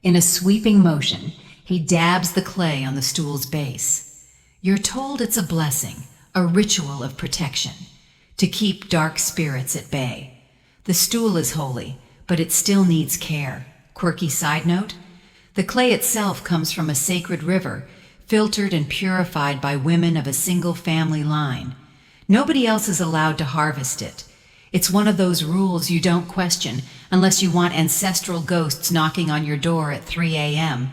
[SPEAKER 1] In a sweeping motion, he dabs the clay on the stool's base. You're told it's a blessing, a ritual of protection, to keep dark spirits at bay. The stool is holy, but it still needs care. Quirky side note? The clay itself comes from a sacred river, filtered and purified by women of a single family line. Nobody else is allowed to harvest it. It's one of those rules you don't question unless you want ancestral ghosts knocking on your door at 3 a.m.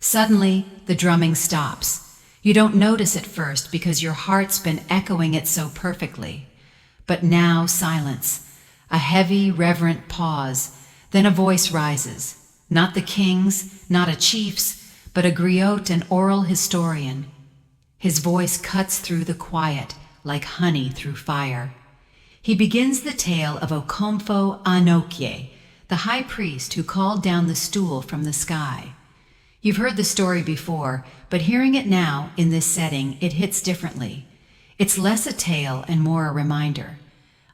[SPEAKER 1] Suddenly, the drumming stops. You don't notice at first because your heart's been echoing it so perfectly. But now silence, a heavy, reverent pause, then a voice rises. Not the king's, not a chief's, but a griot and oral historian. His voice cuts through the quiet, like honey through fire. He begins the tale of Okomfo Anokye, the high priest who called down the stool from the sky. You've heard the story before, but hearing it now in this setting, it hits differently. It's less a tale and more a reminder,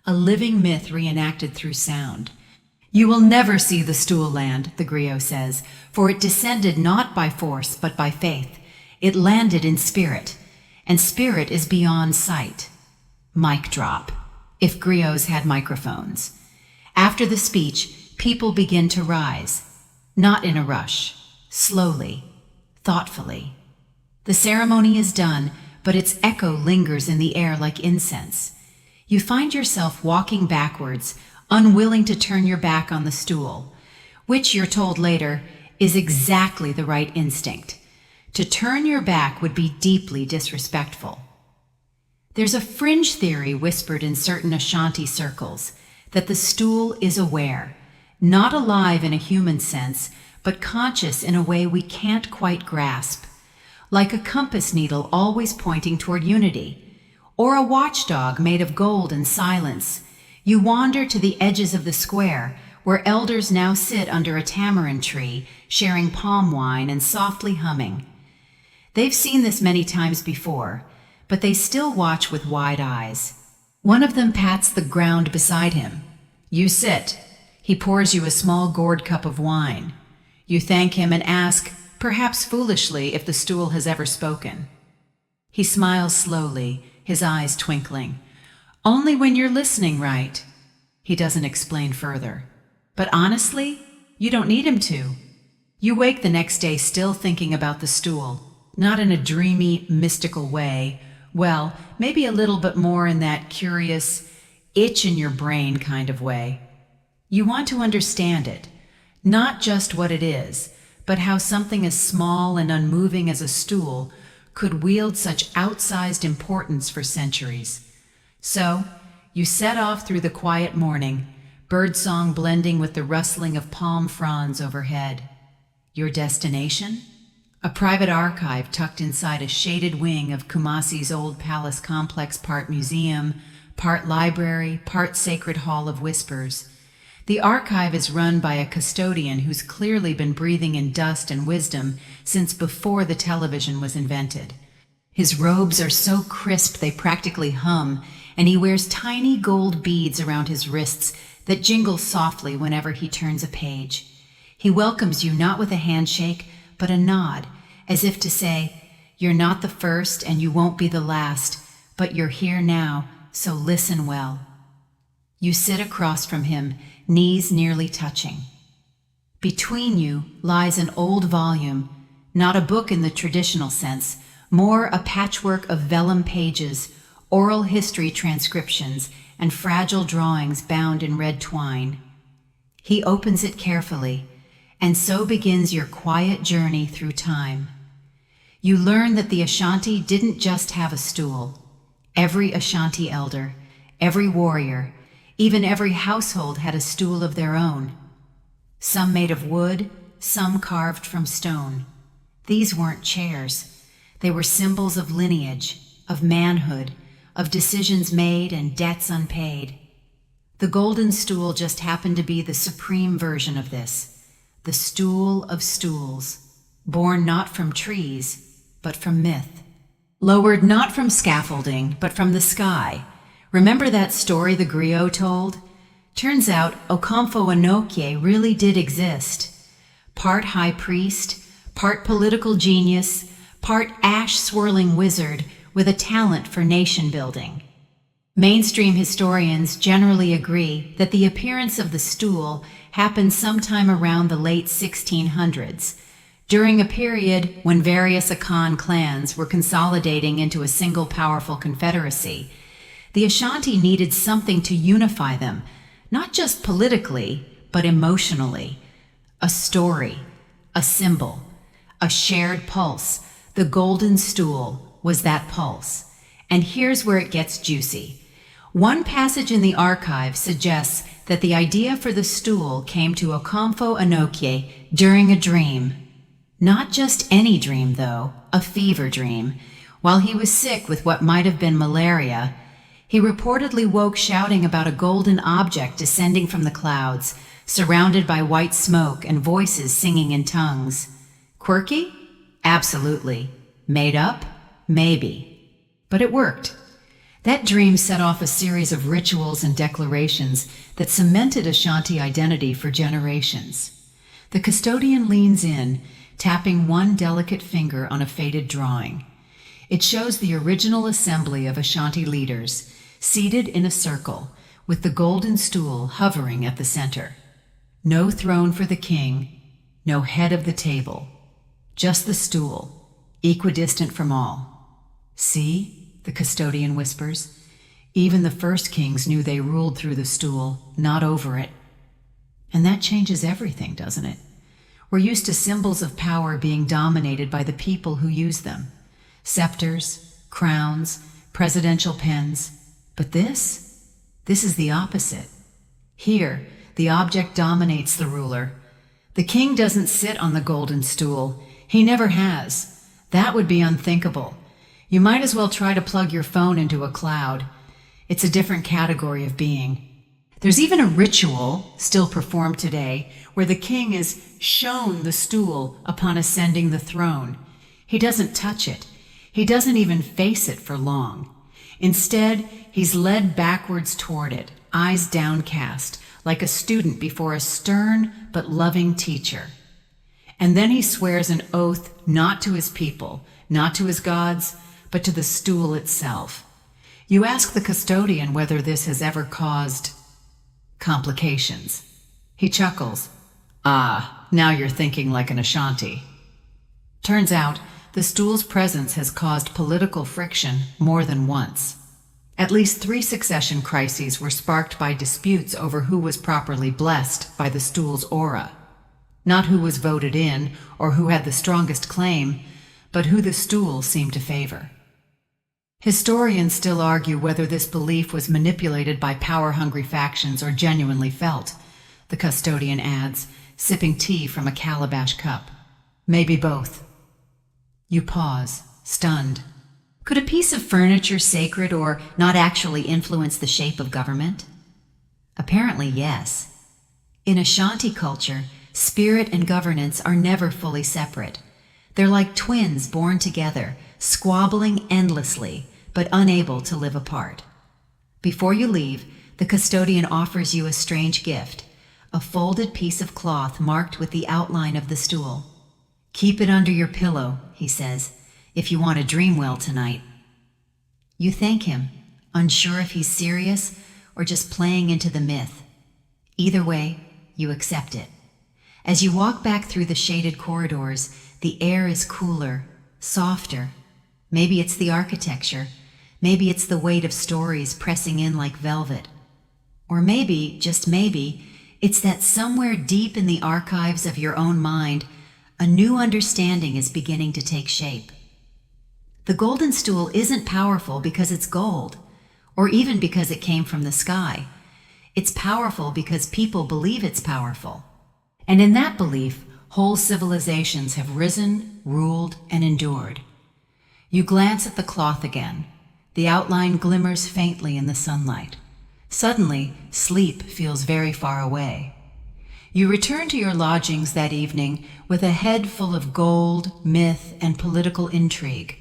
[SPEAKER 1] a living myth reenacted through sound. You will never see the stool land, the griot says, for it descended not by force but by faith. It landed in spirit, and spirit is beyond sight. Mic drop, if griots had microphones. After the speech, people begin to rise, not in a rush, slowly, thoughtfully. The ceremony is done, but its echo lingers in the air like incense. You find yourself walking backwards, unwilling to turn your back on the stool, which you're told later is exactly the right instinct. To turn your back would be deeply disrespectful. There's a fringe theory whispered in certain Ashanti circles that the stool is aware, not alive in a human sense, but conscious in a way we can't quite grasp, like a compass needle always pointing toward unity, or a watchdog made of gold and silence. You wander to the edges of the square, where elders now sit under a tamarind tree, sharing palm wine and softly humming. They've seen this many times before, but they still watch with wide eyes. One of them pats the ground beside him. You sit. He pours you a small gourd cup of wine. You thank him and ask, perhaps foolishly, if the stool has ever spoken. He smiles slowly, his eyes twinkling. Only when you're listening, right? He doesn't explain further. But honestly, you don't need him to. You wake the next day still thinking about the stool, not in a dreamy, mystical way. Well, maybe a little bit more in that curious, itch in your brain kind of way. You want to understand it, not just what it is, but how something as small and unmoving as a stool could wield such outsized importance for centuries. So, you set off through the quiet morning, birdsong blending with the rustling of palm fronds overhead. Your destination? A private archive tucked inside a shaded wing of Kumasi's old palace complex, part museum, part library, part sacred hall of whispers. The archive is run by a custodian who's clearly been breathing in dust and wisdom since before the television was invented. His robes are so crisp they practically hum, and he wears tiny gold beads around his wrists that jingle softly whenever he turns a page. He welcomes you not with a handshake, but a nod, as if to say, you're not the first and you won't be the last, but you're here now, so listen well. You sit across from him, knees nearly touching. Between you lies an old volume, not a book in the traditional sense, more a patchwork of vellum pages, oral history transcriptions, and fragile drawings bound in red twine. He opens it carefully, and so begins your quiet journey through time. You learn that the Ashanti didn't just have a stool. Every Ashanti elder, every warrior, even every household had a stool of their own. Some made of wood, some carved from stone. These weren't chairs. They were symbols of lineage, of manhood, of decisions made and debts unpaid. The golden stool just happened to be the supreme version of this, the stool of stools, born not from trees, but from myth. Lowered not from scaffolding, but from the sky. Remember that story the griot told? Turns out Okomfo Anokye really did exist. Part high priest, part political genius, part ash-swirling wizard with a talent for nation building. Mainstream historians generally agree that the appearance of the stool happened sometime around the late 1600s, during a period when various Akan clans were consolidating into a single powerful confederacy. The Ashanti needed something to unify them, not just politically, but emotionally. A story, a symbol, a shared pulse. The golden stool was that pulse. And here's where it gets juicy. One passage in the archive suggests that the idea for the stool came to Okomfo Anokye during a dream. Not just any dream, though, a fever dream. While he was sick with what might have been malaria, He reportedly woke shouting about a golden object descending from the clouds, surrounded by white smoke and voices singing in tongues. Quirky? Absolutely. Made up? Maybe. But it worked. That dream set off a series of rituals and declarations that cemented Ashanti identity for generations. The custodian leans in, tapping one delicate finger on a faded drawing. It shows the original assembly of Ashanti leaders, seated in a circle, with the golden stool hovering at the center. No throne for the king, no head of the table, just the stool, equidistant from all. See, the custodian whispers, even the first kings knew they ruled through the stool, not over it. And that changes everything, doesn't it? We're used to symbols of power being dominated by the people who use them. Scepters, crowns, presidential pens. But this is the opposite. Here, the object dominates the ruler. The king doesn't sit on the golden stool. He never has. That would be unthinkable. You might as well try to plug your phone into a cloud. It's a different category of being. There's even a ritual, still performed today, where the king is shown the stool upon ascending the throne. He doesn't touch it. He doesn't even face it for long. Instead, he's led backwards toward it, eyes downcast, like a student before a stern but loving teacher. And then he swears an oath not to his people, not to his gods, but to the stool itself. You ask the custodian whether this has ever caused complications. He chuckles. Ah, now you're thinking like an Ashanti. Turns out, the stool's presence has caused political friction more than once. At least 3 succession crises were sparked by disputes over who was properly blessed by the stool's aura. Not who was voted in or who had the strongest claim, but who the stool seemed to favor. Historians still argue whether this belief was manipulated by power-hungry factions or genuinely felt, the custodian adds, sipping tea from a calabash cup. Maybe both. You pause, stunned. Could a piece of furniture, sacred or not, actually influence the shape of government? Apparently, yes. In Ashanti culture, spirit and governance are never fully separate. They're like twins born together, squabbling endlessly, but unable to live apart. Before you leave, the custodian offers you a strange gift, a folded piece of cloth marked with the outline of the stool. Keep it under your pillow, he says, if you want to dream well tonight. You thank him, unsure if he's serious or just playing into the myth. Either way, you accept it. As you walk back through the shaded corridors, the air is cooler, softer. Maybe it's the architecture. Maybe it's the weight of stories pressing in like velvet. Or maybe, just maybe, it's that somewhere deep in the archives of your own mind, a new understanding is beginning to take shape. The golden stool isn't powerful because it's gold, or even because it came from the sky. It's powerful because people believe it's powerful. And in that belief, whole civilizations have risen, ruled, and endured. You glance at the cloth again. The outline glimmers faintly in the sunlight. Suddenly, sleep feels very far away. You return to your lodgings that evening with a head full of gold, myth, and political intrigue.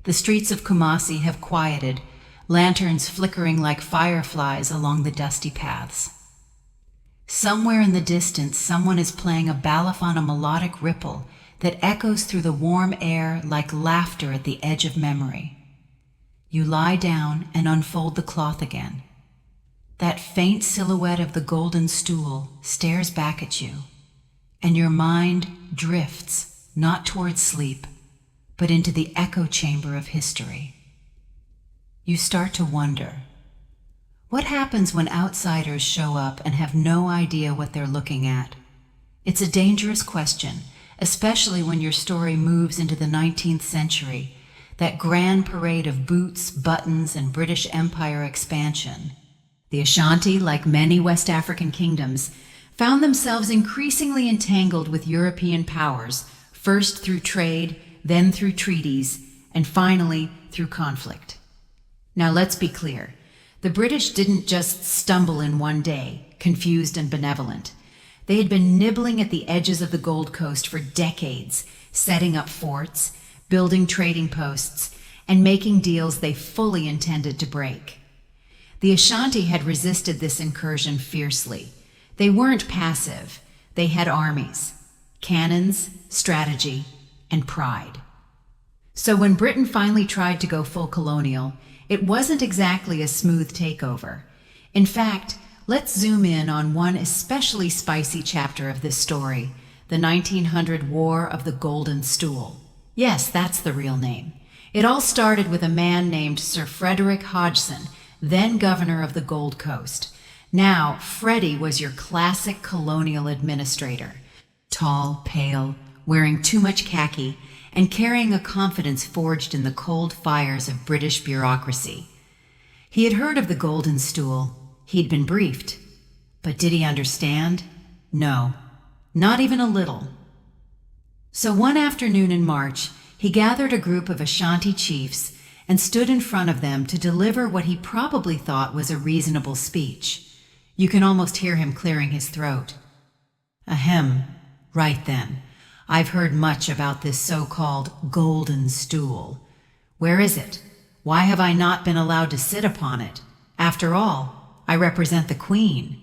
[SPEAKER 1] The streets of Kumasi have quieted, lanterns flickering like fireflies along the dusty paths. Somewhere in the distance, someone is playing a balaf on a melodic ripple that echoes through the warm air like laughter at the edge of memory. You lie down and unfold the cloth again. That faint silhouette of the golden stool stares back at you, and your mind drifts, not towards sleep, but into the echo chamber of history. You start to wonder, what happens when outsiders show up and have no idea what they're looking at? It's a dangerous question, especially when your story moves into the 19th century, that grand parade of boots, buttons, and British Empire expansion. The Ashanti, like many West African kingdoms, found themselves increasingly entangled with European powers, first through trade, then through treaties, and finally through conflict. Now let's be clear. The British didn't just stumble in one day, confused and benevolent. They had been nibbling at the edges of the Gold Coast for decades, setting up forts, building trading posts, and making deals they fully intended to break. The Ashanti had resisted this incursion fiercely. They weren't passive. They had armies, cannons, strategy, and pride. So when Britain finally tried to go full colonial, it wasn't exactly a smooth takeover. In fact, let's zoom in on one especially spicy chapter of this story, the 1900 War of the Golden Stool. Yes, that's the real name. It all started with a man named Sir Frederick Hodgson, then governor of the Gold Coast. Now, Freddie was your classic colonial administrator. Tall, pale, wearing too much khaki, and carrying a confidence forged in the cold fires of British bureaucracy. He had heard of the Golden Stool. He'd been briefed. But did he understand? No, not even a little. So one afternoon in March, he gathered a group of Ashanti chiefs and stood in front of them to deliver what he probably thought was a reasonable speech. You can almost hear him clearing his throat. Ahem, right then. I've heard much about this so-called Golden Stool. Where is it? Why have I not been allowed to sit upon it? After all, I represent the Queen.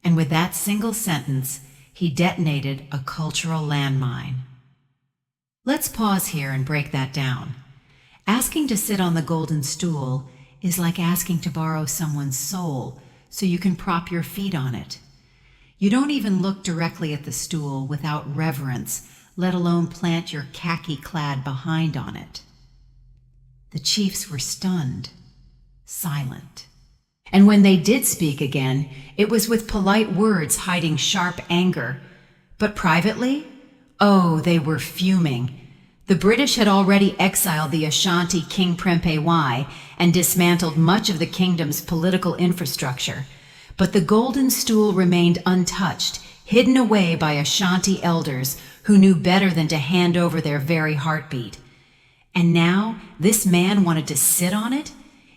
[SPEAKER 1] And with that single sentence, he detonated a cultural landmine. Let's pause here and break that down. Asking to sit on the Golden Stool is like asking to borrow someone's soul so you can prop your feet on it. You don't even look directly at the stool without reverence, let alone plant your khaki-clad behind on it. The chiefs were stunned, silent. And when they did speak again, it was with polite words hiding sharp anger. But privately? Oh, they were fuming. The British had already exiled the Ashanti King Prempeh Y and dismantled much of the kingdom's political infrastructure. But the Golden Stool remained untouched, hidden away by Ashanti elders who knew better than to hand over their very heartbeat. And now this man wanted to sit on it?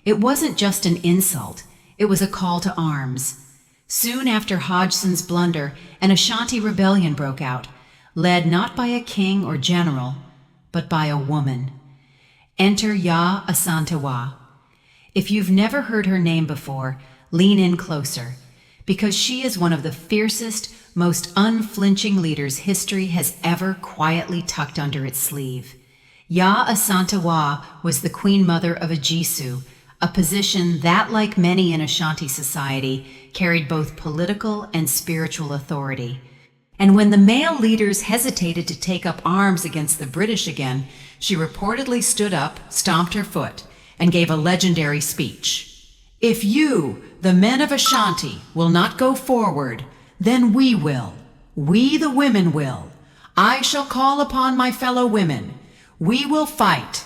[SPEAKER 1] It wasn't just an insult. It was a call to arms. Soon after Hodgson's blunder, an Ashanti rebellion broke out, led not by a king or general, but by a woman. Enter Ya Asantewa. If you've never heard her name before, lean in closer, because she is one of the fiercest, most unflinching leaders history has ever quietly tucked under its sleeve. Ya Asantewa was the Queen Mother of Ajisu, a position that, like many in Ashanti society, carried both political and spiritual authority. And when the male leaders hesitated to take up arms against the British again, she reportedly stood up, stomped her foot, and gave a legendary speech. If you, the men of Ashanti, will not go forward, then we will. We, the women, will. I shall call upon my fellow women. We will fight.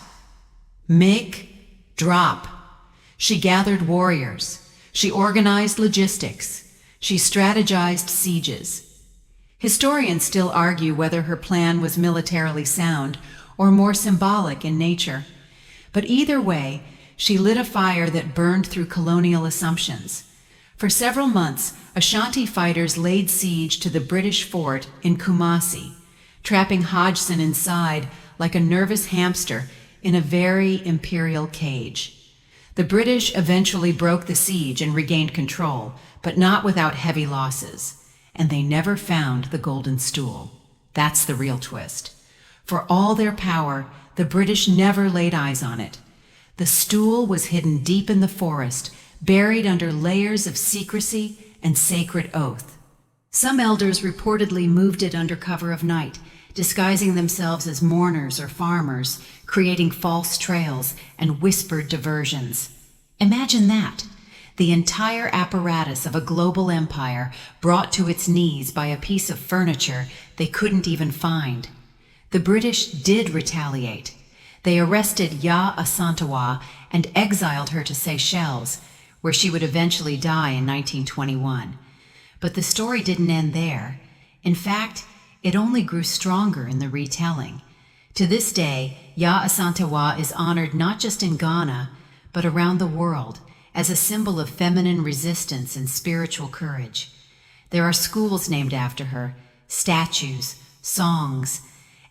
[SPEAKER 1] Make, drop. She gathered warriors. She organized logistics. She strategized sieges. Historians still argue whether her plan was militarily sound or more symbolic in nature. But either way, she lit a fire that burned through colonial assumptions. For several months, Ashanti fighters laid siege to the British fort in Kumasi, trapping Hodgson inside like a nervous hamster in a very imperial cage. The British eventually broke the siege and regained control, but not without heavy losses. And they never found the Golden Stool. That's the real twist. For all their power, the British never laid eyes on it. The stool was hidden deep in the forest, buried under layers of secrecy and sacred oath. Some elders reportedly moved it under cover of night, disguising themselves as mourners or farmers, creating false trails and whispered diversions. Imagine that. The entire apparatus of a global empire brought to its knees by a piece of furniture they couldn't even find. The British did retaliate. They arrested Ya Asantewa and exiled her to Seychelles, where she would eventually die in 1921. But the story didn't end there. In fact, it only grew stronger in the retelling. To this day, Ya Asantewa is honored not just in Ghana, but around the world, as a symbol of feminine resistance and spiritual courage. There are schools named after her, statues, songs,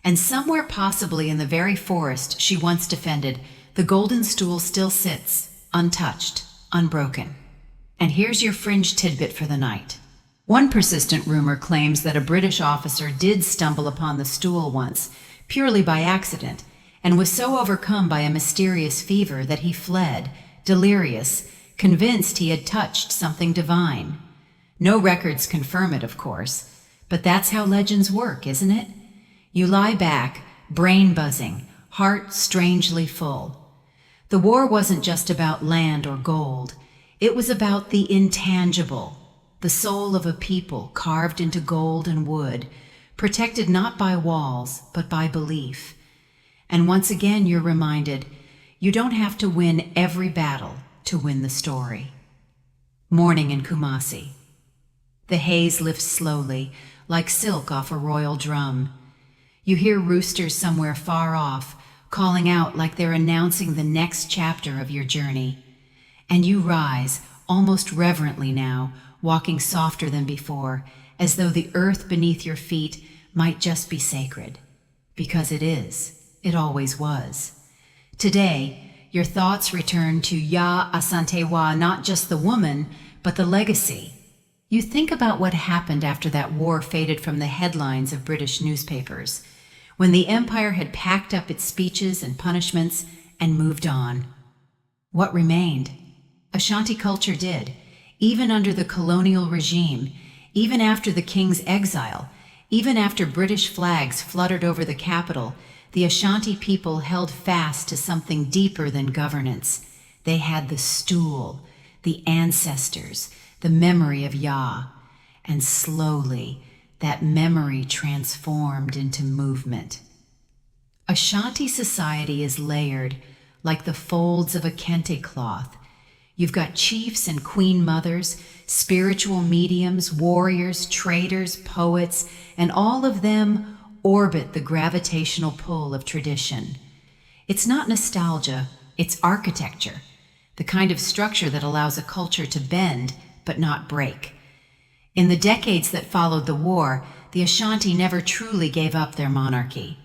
[SPEAKER 1] and somewhere possibly in the very forest she once defended, the golden stool still sits, untouched, unbroken. And here's your fringe tidbit for the night. One persistent rumor claims that a British officer did stumble upon the stool once, purely by accident, and was so overcome by a mysterious fever that he fled, delirious, convinced he had touched something divine. No records confirm it, of course, but that's how legends work, isn't it? You lie back, brain buzzing, heart strangely full. The war wasn't just about land or gold. It was about the intangible, the soul of a people carved into gold and wood, protected not by walls, but by belief. And once again you're reminded, you don't have to win every battle to win the story. Morning in Kumasi. The haze lifts slowly, like silk off a royal drum. You hear roosters somewhere far off, calling out like they're announcing the next chapter of your journey. And you rise, almost reverently now, walking softer than before, as though the earth beneath your feet might just be sacred. Because it is. It always was. Today, your thoughts return to Ya Asante Wa, not just the woman, but the legacy. You think about what happened after that war faded from the headlines of British newspapers, when the empire had packed up its speeches and punishments and moved on. What remained? Ashanti culture did, even under the colonial regime, even after the king's exile, even after British flags fluttered over the capital. The Ashanti people held fast to something deeper than governance. They had the stool, the ancestors, the memory of Yah. And slowly, that memory transformed into movement. Ashanti society is layered, like the folds of a kente cloth. You've got chiefs and queen mothers, spiritual mediums, warriors, traders, poets, and all of them orbit the gravitational pull of tradition. It's not nostalgia, it's architecture, the kind of structure that allows a culture to bend but not break. In the decades that followed the war, the Ashanti never truly gave up their monarchy.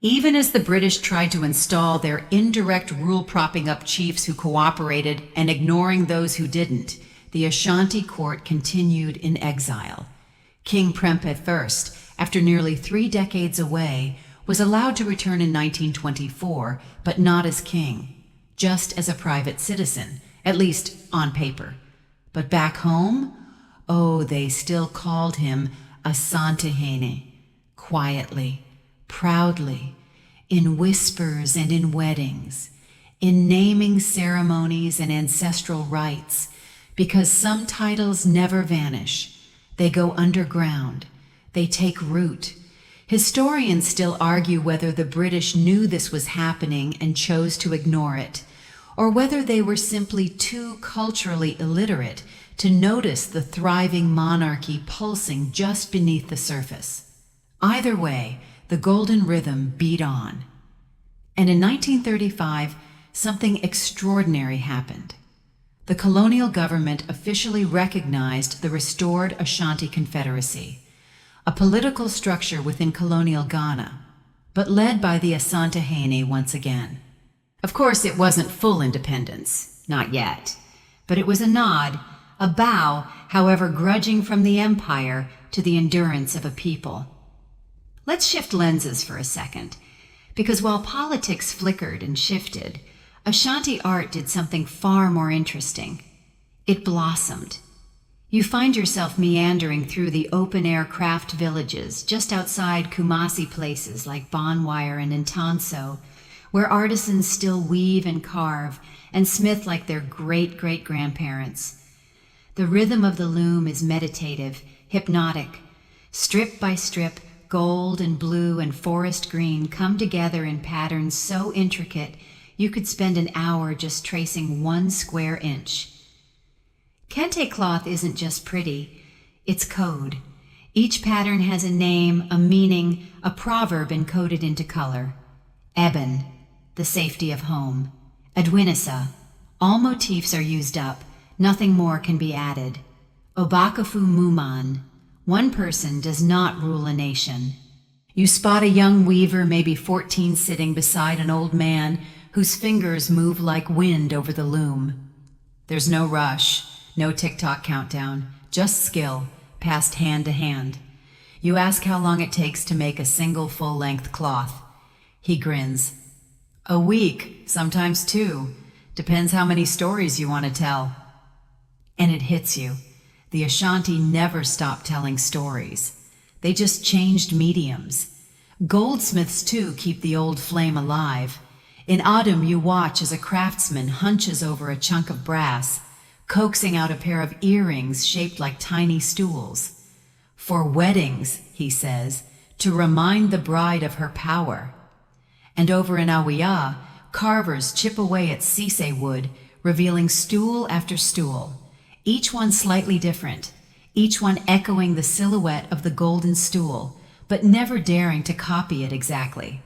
[SPEAKER 1] Even as the British tried to install their indirect rule, propping up chiefs who cooperated and ignoring those who didn't, the Ashanti court continued in exile. King Prempeh I, after nearly 3 decades away, was allowed to return in 1924, but not as king, just as a private citizen, at least on paper. But back home, oh, they still called him Asantehene, quietly, proudly, in whispers and in weddings, in naming ceremonies and ancestral rites, because some titles never vanish. They go underground. They take root. Historians still argue whether the British knew this was happening and chose to ignore it, or whether they were simply too culturally illiterate to notice the thriving monarchy pulsing just beneath the surface. Either way, the golden rhythm beat on. And in 1935, something extraordinary happened. The colonial government officially recognized the restored Ashanti Confederacy, a political structure within colonial Ghana, but led by the Asantehene once again. Of course, it wasn't full independence, not yet, but it was a nod, a bow, however grudging, from the empire to the endurance of a people. Let's shift lenses for a second, because while politics flickered and shifted, Ashanti art did something far more interesting. It blossomed. You find yourself meandering through the open-air craft villages just outside Kumasi, places like Bonwire and Ntanso, where artisans still weave and carve and smith like their great-great-grandparents. The rhythm of the loom is meditative, hypnotic. Strip by strip, gold and blue and forest green come together in patterns so intricate you could spend an hour just tracing 1 square inch. Kente cloth isn't just pretty, it's code. Each pattern has a name, a meaning, a proverb encoded into color. Eben, the safety of home. Adwinisa, All motifs are used up. Nothing more can be added. Obakafu Muman. One person does not rule a nation. You spot a young weaver, maybe 14, sitting beside an old man whose fingers move like wind over the loom. There's no rush, no tick-tock countdown, just skill, passed hand to hand. You ask how long it takes to make a single full-length cloth. He grins. A week, sometimes 2. Depends how many stories you want to tell. And it hits you. The Ashanti never stopped telling stories. They just changed mediums. Goldsmiths, too, keep the old flame alive. In autumn, you watch as a craftsman hunches over a chunk of brass, coaxing out a pair of earrings shaped like tiny stools. For weddings, he says, to remind the bride of her power. And over in Awiya, carvers chip away at sisay wood, revealing stool after stool, each one slightly different, each one echoing the silhouette of the golden stool, but never daring to copy it exactly.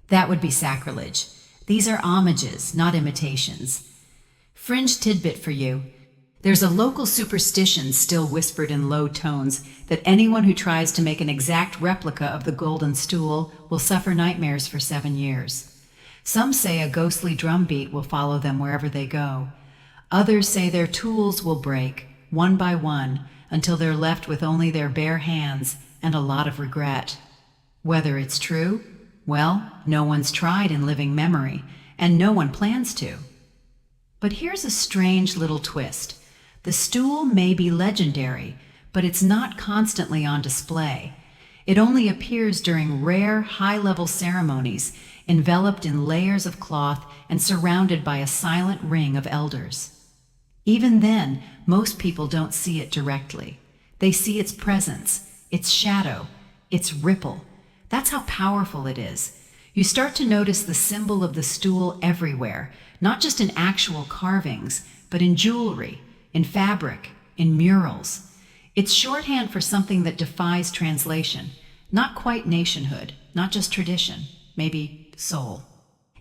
[SPEAKER 1] That would be sacrilege. These are homages, not imitations. Fringe tidbit for you. There's a local superstition still whispered in low tones that anyone who tries to make an exact replica of the golden stool will suffer nightmares for 7 years. Some say a ghostly drumbeat will follow them wherever they go. Others say their tools will break, one by one, until they're left with only their bare hands and a lot of regret. Whether it's true? Well, no one's tried in living memory, and no one plans to. But here's a strange little twist. The stool may be legendary, but it's not constantly on display. It only appears during rare, high-level ceremonies, enveloped in layers of cloth and surrounded by a silent ring of elders. Even then, most people don't see it directly. They see its presence, its shadow, its ripple. That's how powerful it is. You start to notice the symbol of the stool everywhere, not just in actual carvings, but in jewelry, in fabric, in murals. It's shorthand for something that defies translation, not quite nationhood, not just tradition, maybe soul.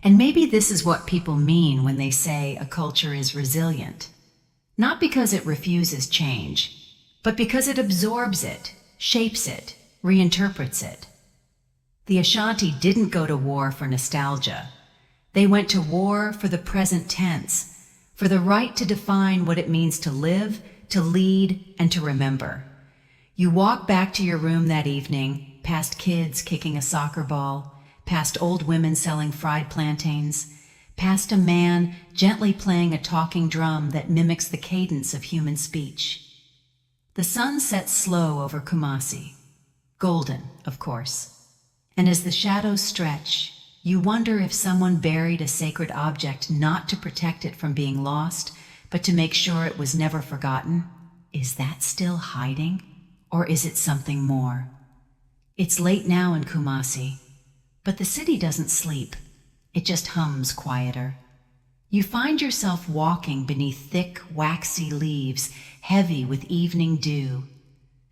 [SPEAKER 1] And maybe this is what people mean when they say a culture is resilient. Not because it refuses change, but because it absorbs it, shapes it, reinterprets it. The Ashanti didn't go to war for nostalgia. They went to war for the present tense, for the right to define what it means to live, to lead, and to remember. You walk back to your room that evening, past kids kicking a soccer ball, past old women selling fried plantains, past a man gently playing a talking drum that mimics the cadence of human speech. The sun sets slow over Kumasi, golden, of course. And as the shadows stretch, you wonder if someone buried a sacred object not to protect it from being lost, but to make sure it was never forgotten. Is that still hiding? Or is it something more? It's late now in Kumasi, but the city doesn't sleep. It just hums quieter. You find yourself walking beneath thick, waxy leaves, heavy with evening dew.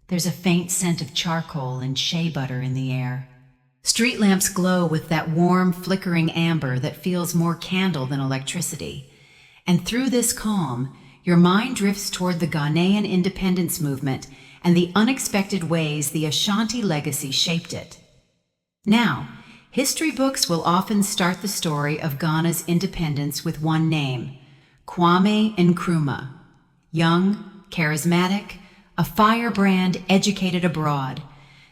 [SPEAKER 1] There's a faint scent of charcoal and shea butter in the air. Street lamps glow with that warm, flickering amber that feels more candle than electricity. And through this calm, your mind drifts toward the Ghanaian independence movement and the unexpected ways the Ashanti legacy shaped it. Now, history books will often start the story of Ghana's independence with one name, Kwame Nkrumah. Young, charismatic, a firebrand educated abroad,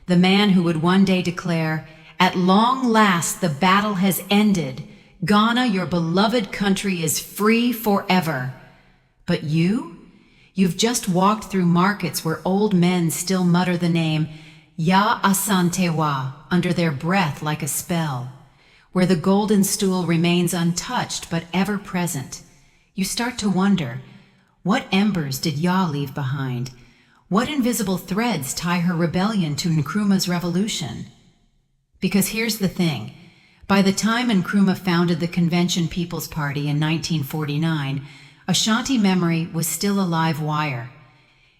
[SPEAKER 1] the man who would one day declare, "At long last the battle has ended. Ghana, your beloved country, is free forever." But you've just walked through markets where old men still mutter the name Ya Asante Wa under their breath like a spell, where the golden stool remains untouched but ever present. You start to wonder, what embers did Ya leave behind? What invisible threads tie her rebellion to Nkrumah's revolution? Because here's the thing. By the time Nkrumah founded the Convention People's Party in 1949, Ashanti memory was still a live wire.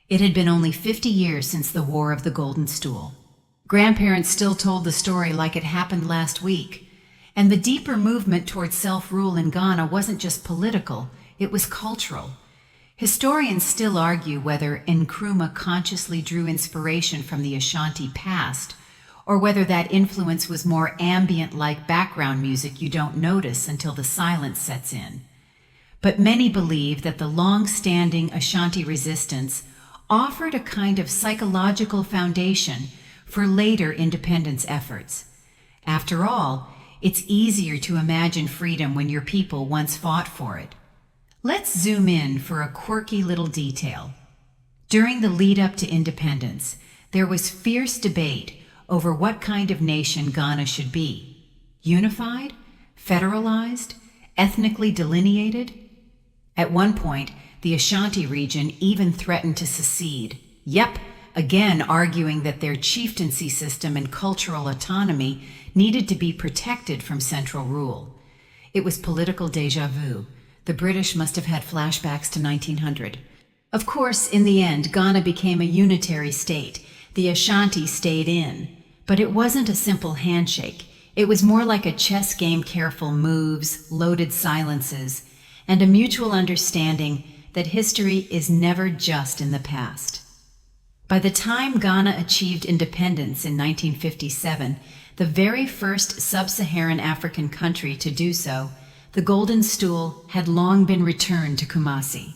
[SPEAKER 1] It had been only 50 years since the War of the Golden Stool. Grandparents still told the story like it happened last week. And the deeper movement towards self-rule in Ghana wasn't just political, it was cultural. Historians still argue whether Nkrumah consciously drew inspiration from the Ashanti past, or whether that influence was more ambient-like background music you don't notice until the silence sets in. But many believe that the long-standing Ashanti resistance offered a kind of psychological foundation for later independence efforts. After all, it's easier to imagine freedom when your people once fought for it. Let's zoom in for a quirky little detail. During the lead-up to independence, there was fierce debate over what kind of nation Ghana should be. Unified? Federalized? Ethnically delineated? At one point, the Ashanti region even threatened to secede. Yep, again arguing that their chieftaincy system and cultural autonomy needed to be protected from central rule. It was political déjà vu. The British must have had flashbacks to 1900. Of course, in the end, Ghana became a unitary state. The Ashanti stayed in. But it wasn't a simple handshake. It was more like a chess game, careful moves, loaded silences, and a mutual understanding that history is never just in the past. By the time Ghana achieved independence in 1957, the very first sub-Saharan African country to do so, the Golden Stool had long been returned to Kumasi.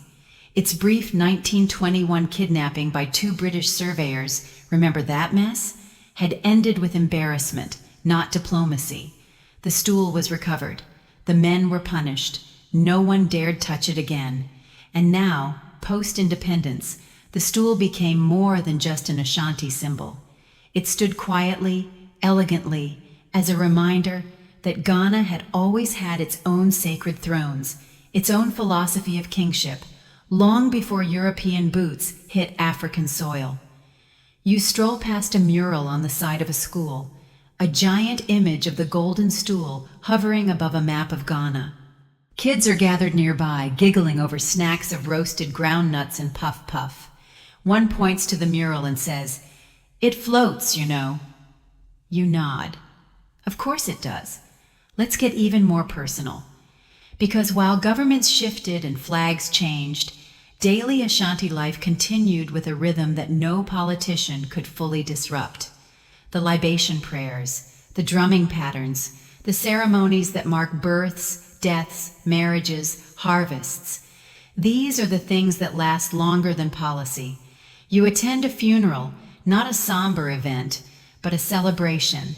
[SPEAKER 1] Its brief 1921 kidnapping by 2 British surveyors, remember that mess? Had ended with embarrassment, not diplomacy. The stool was recovered. The men were punished. No one dared touch it again. And now, post-independence, the stool became more than just an Ashanti symbol. It stood quietly, elegantly, as a reminder that Ghana had always had its own sacred thrones, its own philosophy of kingship, long before European boots hit African soil. You stroll past a mural on the side of a school, a giant image of the Golden Stool hovering above a map of Ghana. Kids are gathered nearby, giggling over snacks of roasted ground nuts and puff-puff. One points to the mural and says, "It floats, you know." You nod. Of course it does. Let's get even more personal. Because while governments shifted and flags changed, daily Ashanti life continued with a rhythm that no politician could fully disrupt. The libation prayers, the drumming patterns, the ceremonies that mark births, deaths, marriages, harvests. These are the things that last longer than policy. You attend a funeral, not a somber event, but a celebration.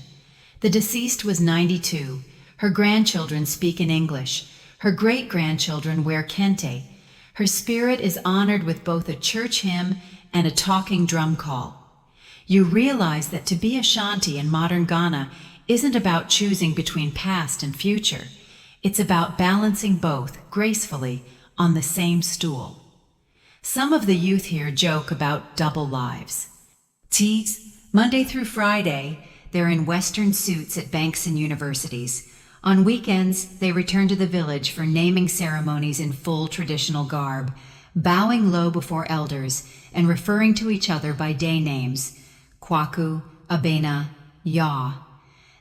[SPEAKER 1] The deceased was 92. Her grandchildren speak in English. Her great-grandchildren wear kente. Her spirit is honored with both a church hymn and a talking drum call. You realize that to be Ashanti in modern Ghana isn't about choosing between past and future. It's about balancing both gracefully on the same stool. Some of the youth here joke about double lives. Tees, Monday through Friday, they're in Western suits at banks and universities. On weekends, they return to the village for naming ceremonies in full traditional garb, bowing low before elders and referring to each other by day names, Kwaku, Abena, Ya.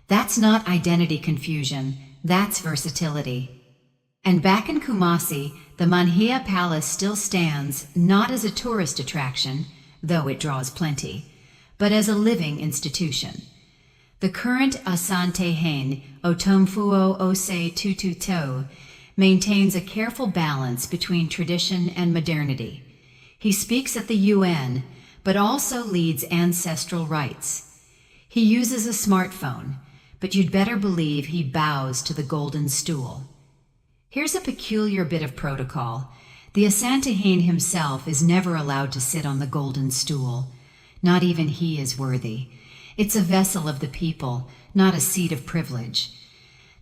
[SPEAKER 1] That's not identity confusion, that's versatility. And back in Kumasi, the Manhia Palace still stands not as a tourist attraction, though it draws plenty, but as a living institution. The current Asante Hain, Otomfuo Ose Tututo, maintains a careful balance between tradition and modernity. He speaks at the UN, but also leads ancestral rites. He uses a smartphone, but you'd better believe he bows to the Golden Stool. Here's a peculiar bit of protocol. The Asante Hain himself is never allowed to sit on the Golden Stool. Not even he is worthy. It's a vessel of the people, not a seat of privilege.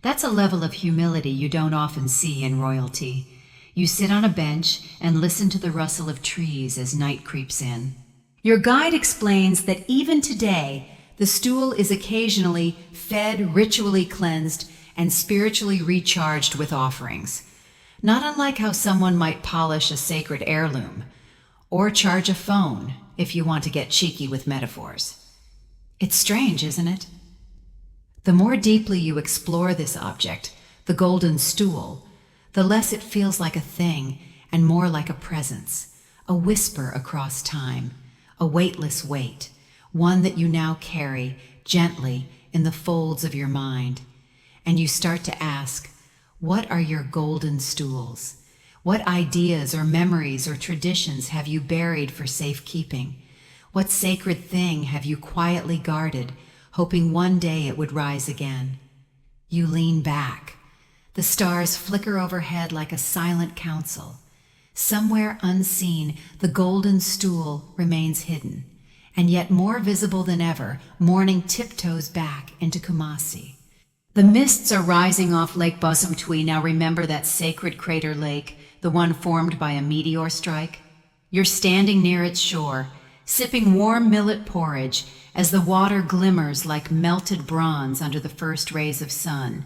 [SPEAKER 1] That's a level of humility you don't often see in royalty. You sit on a bench and listen to the rustle of trees as night creeps in. Your guide explains that even today, the stool is occasionally fed, ritually cleansed, and spiritually recharged with offerings. Not unlike how someone might polish a sacred heirloom, or charge a phone, if you want to get cheeky with metaphors. It's strange, isn't it? The more deeply you explore this object, the Golden Stool, the less it feels like a thing and more like a presence, a whisper across time, a weightless weight, one that you now carry gently in the folds of your mind. And you start to ask, what are your golden stools? What ideas or memories or traditions have you buried for safekeeping? What sacred thing have you quietly guarded, hoping one day it would rise again? You lean back. The stars flicker overhead like a silent council. Somewhere unseen, the golden stool remains hidden, and yet more visible than ever, morning tiptoes back into Kumasi. The mists are rising off Lake Bosumtwi. Now remember that sacred crater lake, the one formed by a meteor strike? You're standing near its shore, sipping warm millet porridge as the water glimmers like melted bronze under the first rays of sun.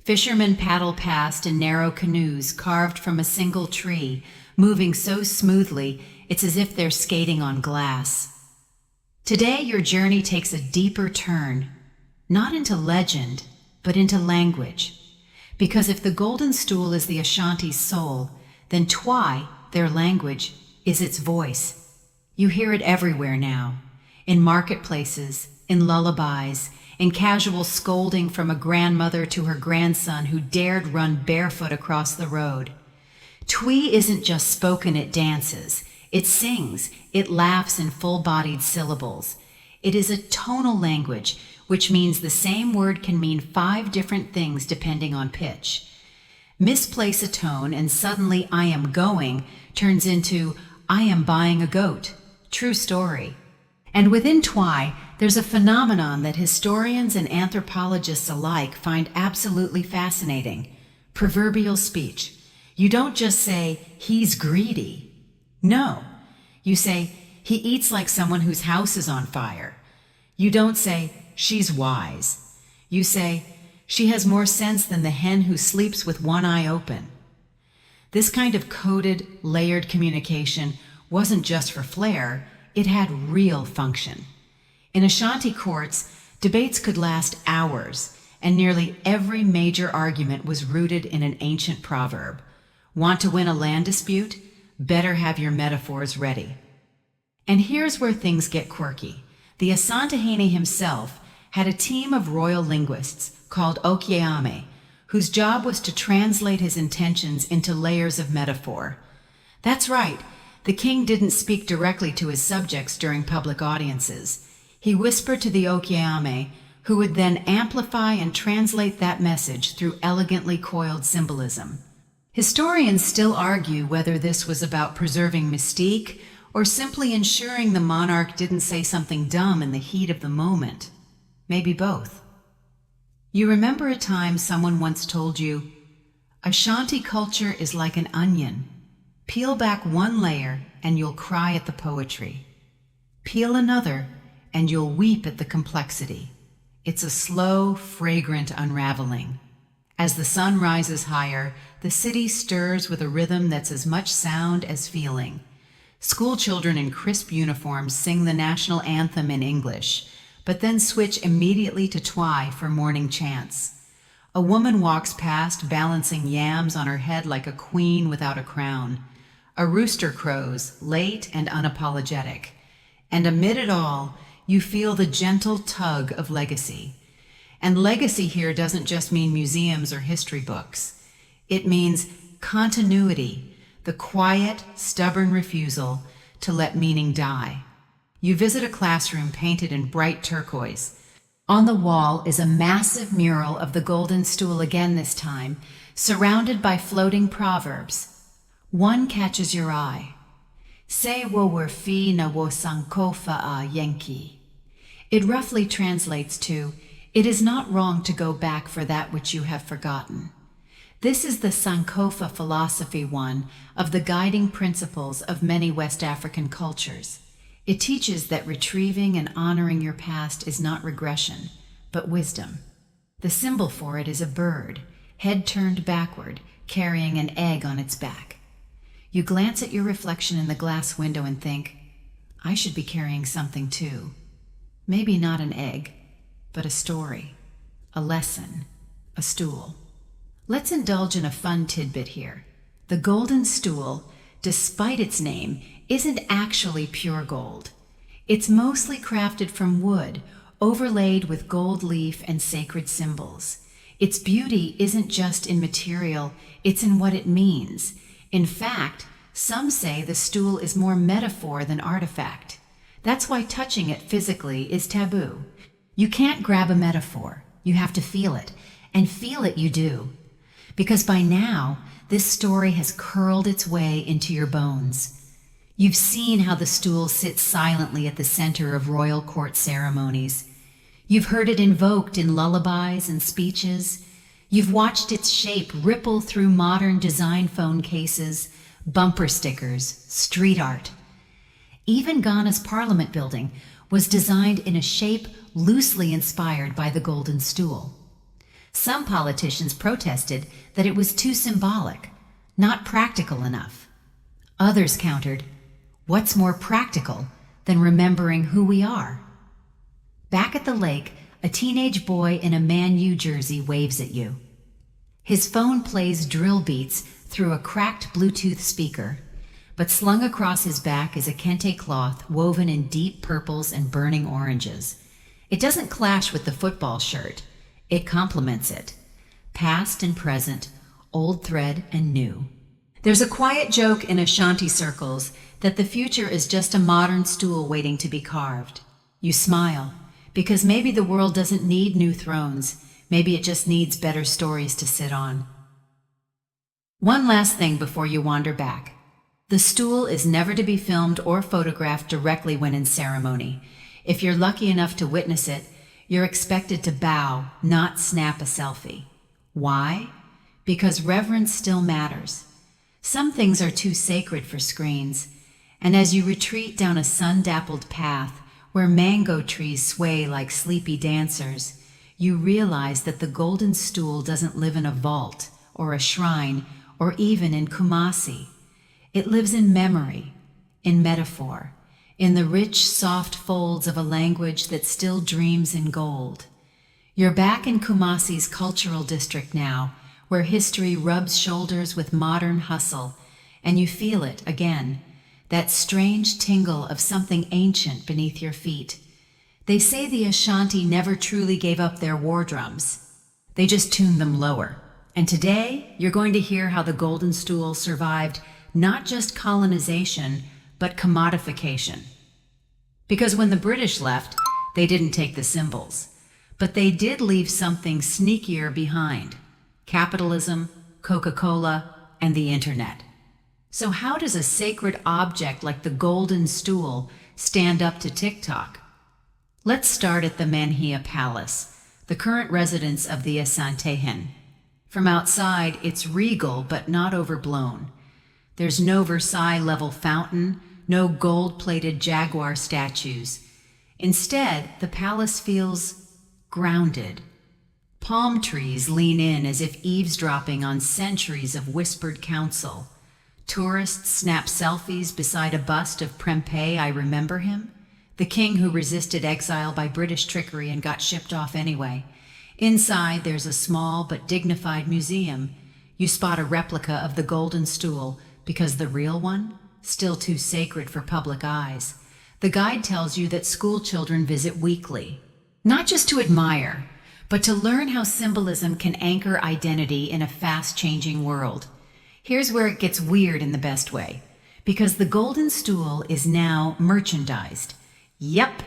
[SPEAKER 1] Fishermen paddle past in narrow canoes carved from a single tree, moving so smoothly it's as if they're skating on glass. Today your journey takes a deeper turn, not into legend, but into language. Because if the golden stool is the Ashanti's soul, then Twi, their language, is its voice. You hear it everywhere now, in marketplaces, in lullabies, in casual scolding from a grandmother to her grandson who dared run barefoot across the road. Twi isn't just spoken, it dances, it sings, it laughs in full-bodied syllables. It is a tonal language, which means the same word can mean 5 different things depending on pitch. Misplace a tone and suddenly I am going turns into I am buying a goat. True story. And within Twi, there's a phenomenon that historians and anthropologists alike find absolutely fascinating. Proverbial speech. You don't just say, he's greedy. No. You say, he eats like someone whose house is on fire. You don't say, she's wise. You say, she has more sense than the hen who sleeps with one eye open. This kind of coded, layered communication wasn't just for flair, it had real function. In Ashanti courts, debates could last hours, and nearly every major argument was rooted in an ancient proverb. Want to win a land dispute? Better have your metaphors ready. And here's where things get quirky. The Asantehene himself had a team of royal linguists called Okyeame, whose job was to translate his intentions into layers of metaphor. That's right, the king didn't speak directly to his subjects during public audiences. He whispered to the Okyeame, who would then amplify and translate that message through elegantly coiled symbolism. Historians still argue whether this was about preserving mystique or simply ensuring the monarch didn't say something dumb in the heat of the moment. Maybe both. You remember a time someone once told you, Ashanti culture is like an onion. Peel back one layer and you'll cry at the poetry. Peel another and you'll weep at the complexity. It's a slow, fragrant unraveling. As the sun rises higher, the city stirs with a rhythm that's as much sound as feeling. School children in crisp uniforms sing the national anthem in English, but then switch immediately to Twi for morning chants. A woman walks past balancing yams on her head like a queen without a crown. A rooster crows, late and unapologetic. And amid it all, you feel the gentle tug of legacy. And legacy here doesn't just mean museums or history books. It means continuity, the quiet, stubborn refusal to let meaning die. You visit a classroom painted in bright turquoise. On the wall is a massive mural of the golden stool again this time, surrounded by floating proverbs. One catches your eye. Se wo werfi na wo sankofa a yenki. It roughly translates to, it is not wrong to go back for that which you have forgotten. This is the Sankofa philosophy, one of the guiding principles of many West African cultures. It teaches that retrieving and honoring your past is not regression, but wisdom. The symbol for it is a bird, head turned backward, carrying an egg on its back. You glance at your reflection in the glass window and think, I should be carrying something too. Maybe not an egg, but a story, a lesson, a stool. Let's indulge in a fun tidbit here. The golden stool, despite its name, isn't actually pure gold. It's mostly crafted from wood, overlaid with gold leaf and sacred symbols. Its beauty isn't just in material, it's in what it means. In fact, some say the stool is more metaphor than artifact. That's why touching it physically is taboo. You can't grab a metaphor, you have to feel it, and feel it you do. Because by now, this story has curled its way into your bones. You've seen how the stool sits silently at the center of royal court ceremonies. You've heard it invoked in lullabies and speeches. You've watched its shape ripple through modern design phone cases, bumper stickers, street art. Even Ghana's Parliament building was designed in a shape loosely inspired by the golden stool. Some politicians protested that it was too symbolic, not practical enough. Others countered, what's more practical than remembering who we are? Back at the lake, a teenage boy in a Man U jersey waves at you. His phone plays drill beats through a cracked Bluetooth speaker, but slung across his back is a kente cloth woven in deep purples and burning oranges. It doesn't clash with the football shirt. It complements it. Past and present, old thread and new. There's a quiet joke in Ashanti circles that the future is just a modern stool waiting to be carved. You smile, because maybe the world doesn't need new thrones. Maybe it just needs better stories to sit on. One last thing before you wander back. The stool is never to be filmed or photographed directly when in ceremony. If you're lucky enough to witness it, you're expected to bow, not snap a selfie. Why? Because reverence still matters. Some things are too sacred for screens, and as you retreat down a sun-dappled path where mango trees sway like sleepy dancers, you realize that the golden stool doesn't live in a vault or a shrine or even in Kumasi. It lives in memory, in metaphor, in the rich, soft folds of a language that still dreams in gold. You're back in Kumasi's cultural district now, where history rubs shoulders with modern hustle, and you feel it again, that strange tingle of something ancient beneath your feet. They say the Ashanti never truly gave up their war drums. They just tuned them lower. And today, you're going to hear how the golden stool survived not just colonization, but commodification. Because when the British left, they didn't take the symbols, but they did leave something sneakier behind: capitalism, Coca-Cola, and the internet. So how does a sacred object like the golden stool stand up to TikTok? Let's start at the Manhia Palace, the current residence of the Asante. From outside, it's regal but not overblown. There's no Versailles-level fountain, no gold-plated jaguar statues. Instead, the palace feels grounded. Palm trees lean in as if eavesdropping on centuries of whispered counsel. Tourists snap selfies beside a bust of Prempeh, I remember him, the king who resisted exile by British trickery and got shipped off anyway. Inside, there's a small but dignified museum. You spot a replica of the golden stool, because the real one, still too sacred for public eyes. The guide tells you that school children visit weekly, not just to admire, but to learn how symbolism can anchor identity in a fast-changing world. Here's where it gets weird in the best way, because the golden stool is now merchandised. Yep,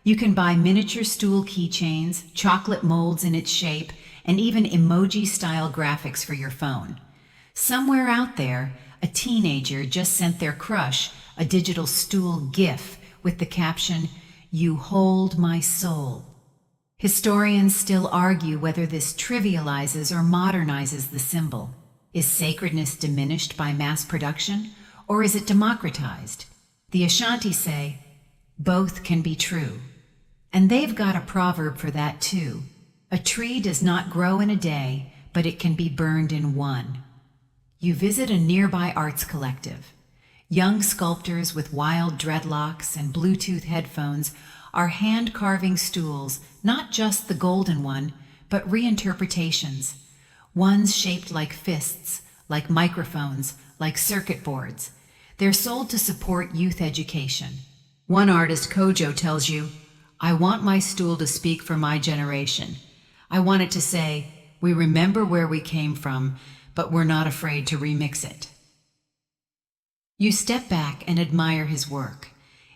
[SPEAKER 1] you can buy miniature stool keychains, chocolate molds in its shape, and even emoji-style graphics for your phone. Somewhere out there, a teenager just sent their crush a digital stool GIF with the caption, "You hold my soul." Historians still argue whether this trivializes or modernizes the symbol. Is sacredness diminished by mass production, or is it democratized? The Ashanti say, both can be true. And they've got a proverb for that too. A tree does not grow in a day, but it can be burned in one. You visit a nearby arts collective. Young sculptors with wild dreadlocks and Bluetooth headphones are hand-carving stools, not just the golden one, but reinterpretations. Ones shaped like fists, like microphones, like circuit boards. They're sold to support youth education. One artist, Kojo, tells you, "I want my stool to speak for my generation. I want it to say, we remember where we came from, but we're not afraid to remix it." You step back and admire his work.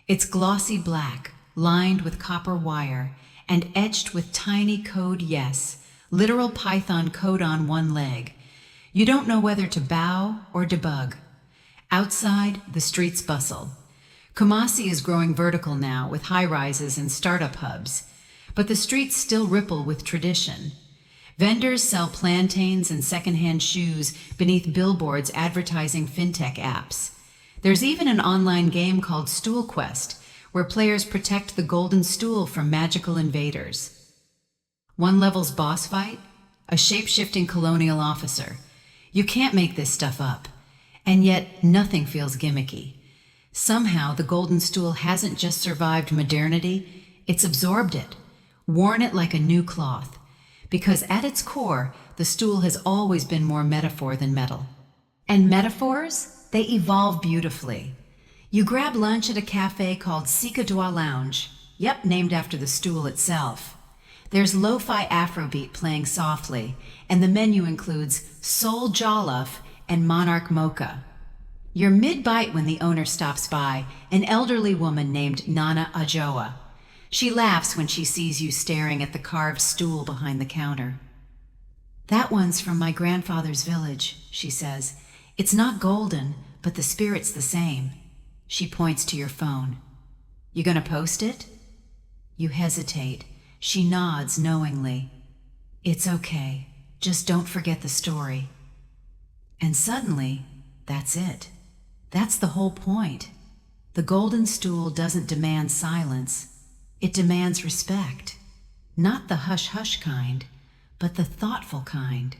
[SPEAKER 1] It's glossy black, lined with copper wire, and etched with tiny code yes, literal Python code on one leg. You don't know whether to bow or debug. Outside, the streets bustle. Kumasi is growing vertical now with high-rises and startup hubs, but the streets still ripple with tradition. Vendors sell plantains and secondhand shoes beneath billboards advertising fintech apps. There's even an online game called Stool Quest, where players protect the golden stool from magical invaders. One level's boss fight? A shape-shifting colonial officer. You can't make this stuff up. And yet, nothing feels gimmicky. Somehow, the golden stool hasn't just survived modernity, it's absorbed it, worn it like a new cloth. Because at its core, the stool has always been more metaphor than metal. And metaphors? They evolve beautifully. You grab lunch at a cafe called Sikadwa Lounge. Yep, named after the stool itself. There's lo-fi Afrobeat playing softly, and the menu includes Soul Jollof and Monarch Mocha. You're mid-bite when the owner stops by, an elderly woman named Nana Ajoa. She laughs when she sees you staring at the carved stool behind the counter. "That one's from my grandfather's village," she says. "It's not golden, but the spirit's the same." She points to your phone. "You gonna post it?" You hesitate. She nods knowingly. "It's okay. Just don't forget the story." And suddenly, that's it. That's the whole point. The golden stool doesn't demand silence. It demands respect. Not the hush-hush kind, but the thoughtful kind.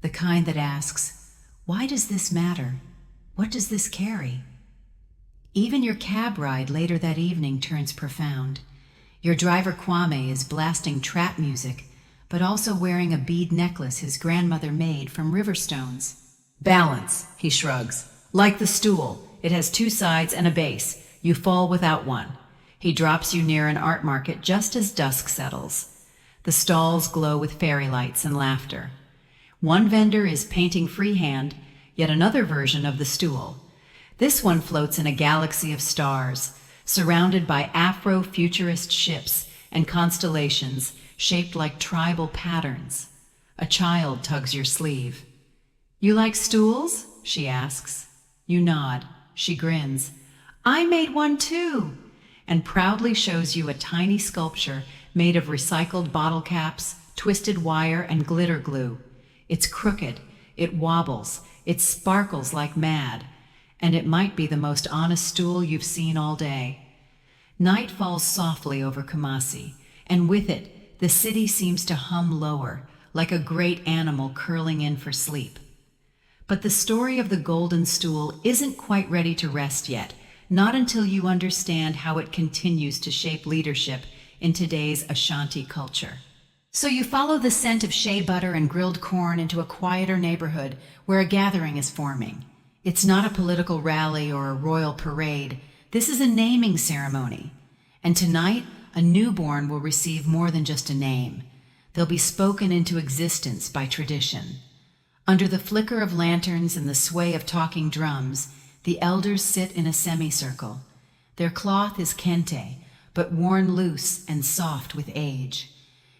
[SPEAKER 1] The kind that asks, why does this matter? What does this carry? Even your cab ride later that evening turns profound. Your driver Kwame is blasting trap music, but also wearing a bead necklace his grandmother made from river stones. "Balance," he shrugs. "Like the stool, it has two sides and a base. You fall without one." He drops you near an art market just as dusk settles. The stalls glow with fairy lights and laughter. One vendor is painting freehand, yet another version of the stool. This one floats in a galaxy of stars, surrounded by Afro-futurist ships and constellations shaped like tribal patterns. A child tugs your sleeve. "You like stools?" she asks. You nod. She grins. "I made one too," and proudly shows you a tiny sculpture made of recycled bottle caps, twisted wire, and glitter glue. It's crooked, it wobbles, it sparkles like mad, and it might be the most honest stool you've seen all day. Night falls softly over Kumasi, and with it, the city seems to hum lower, like a great animal curling in for sleep. But the story of the golden stool isn't quite ready to rest yet, not until you understand how it continues to shape leadership in today's Ashanti culture. So you follow the scent of shea butter and grilled corn into a quieter neighborhood where a gathering is forming. It's not a political rally or a royal parade. This is a naming ceremony. And tonight, a newborn will receive more than just a name. They'll be spoken into existence by tradition. Under the flicker of lanterns and the sway of talking drums, the elders sit in a semicircle. Their cloth is kente, but worn loose and soft with age.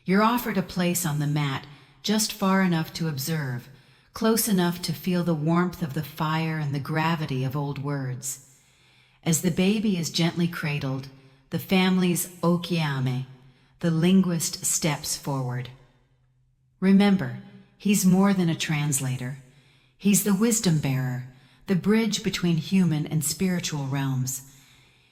[SPEAKER 1] You're offered a place on the mat, just far enough to observe, close enough to feel the warmth of the fire and the gravity of old words. As the baby is gently cradled, the family's okiame, the linguist, steps forward. Remember, he's more than a translator. He's the wisdom bearer, the bridge between human and spiritual realms.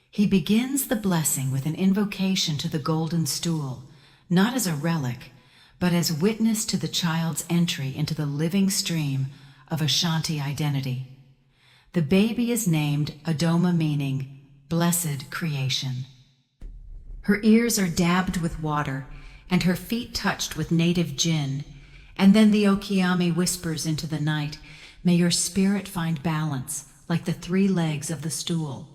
[SPEAKER 1] He begins the blessing with an invocation to the golden stool, not as a relic, but as witness to the child's entry into the living stream of Ashanti identity. The baby is named Adoma, meaning blessed creation. Her ears are dabbed with water and her feet touched with native gin, And then the Okiami whispers into the night, "May your spirit find balance, like the 3 legs of the stool."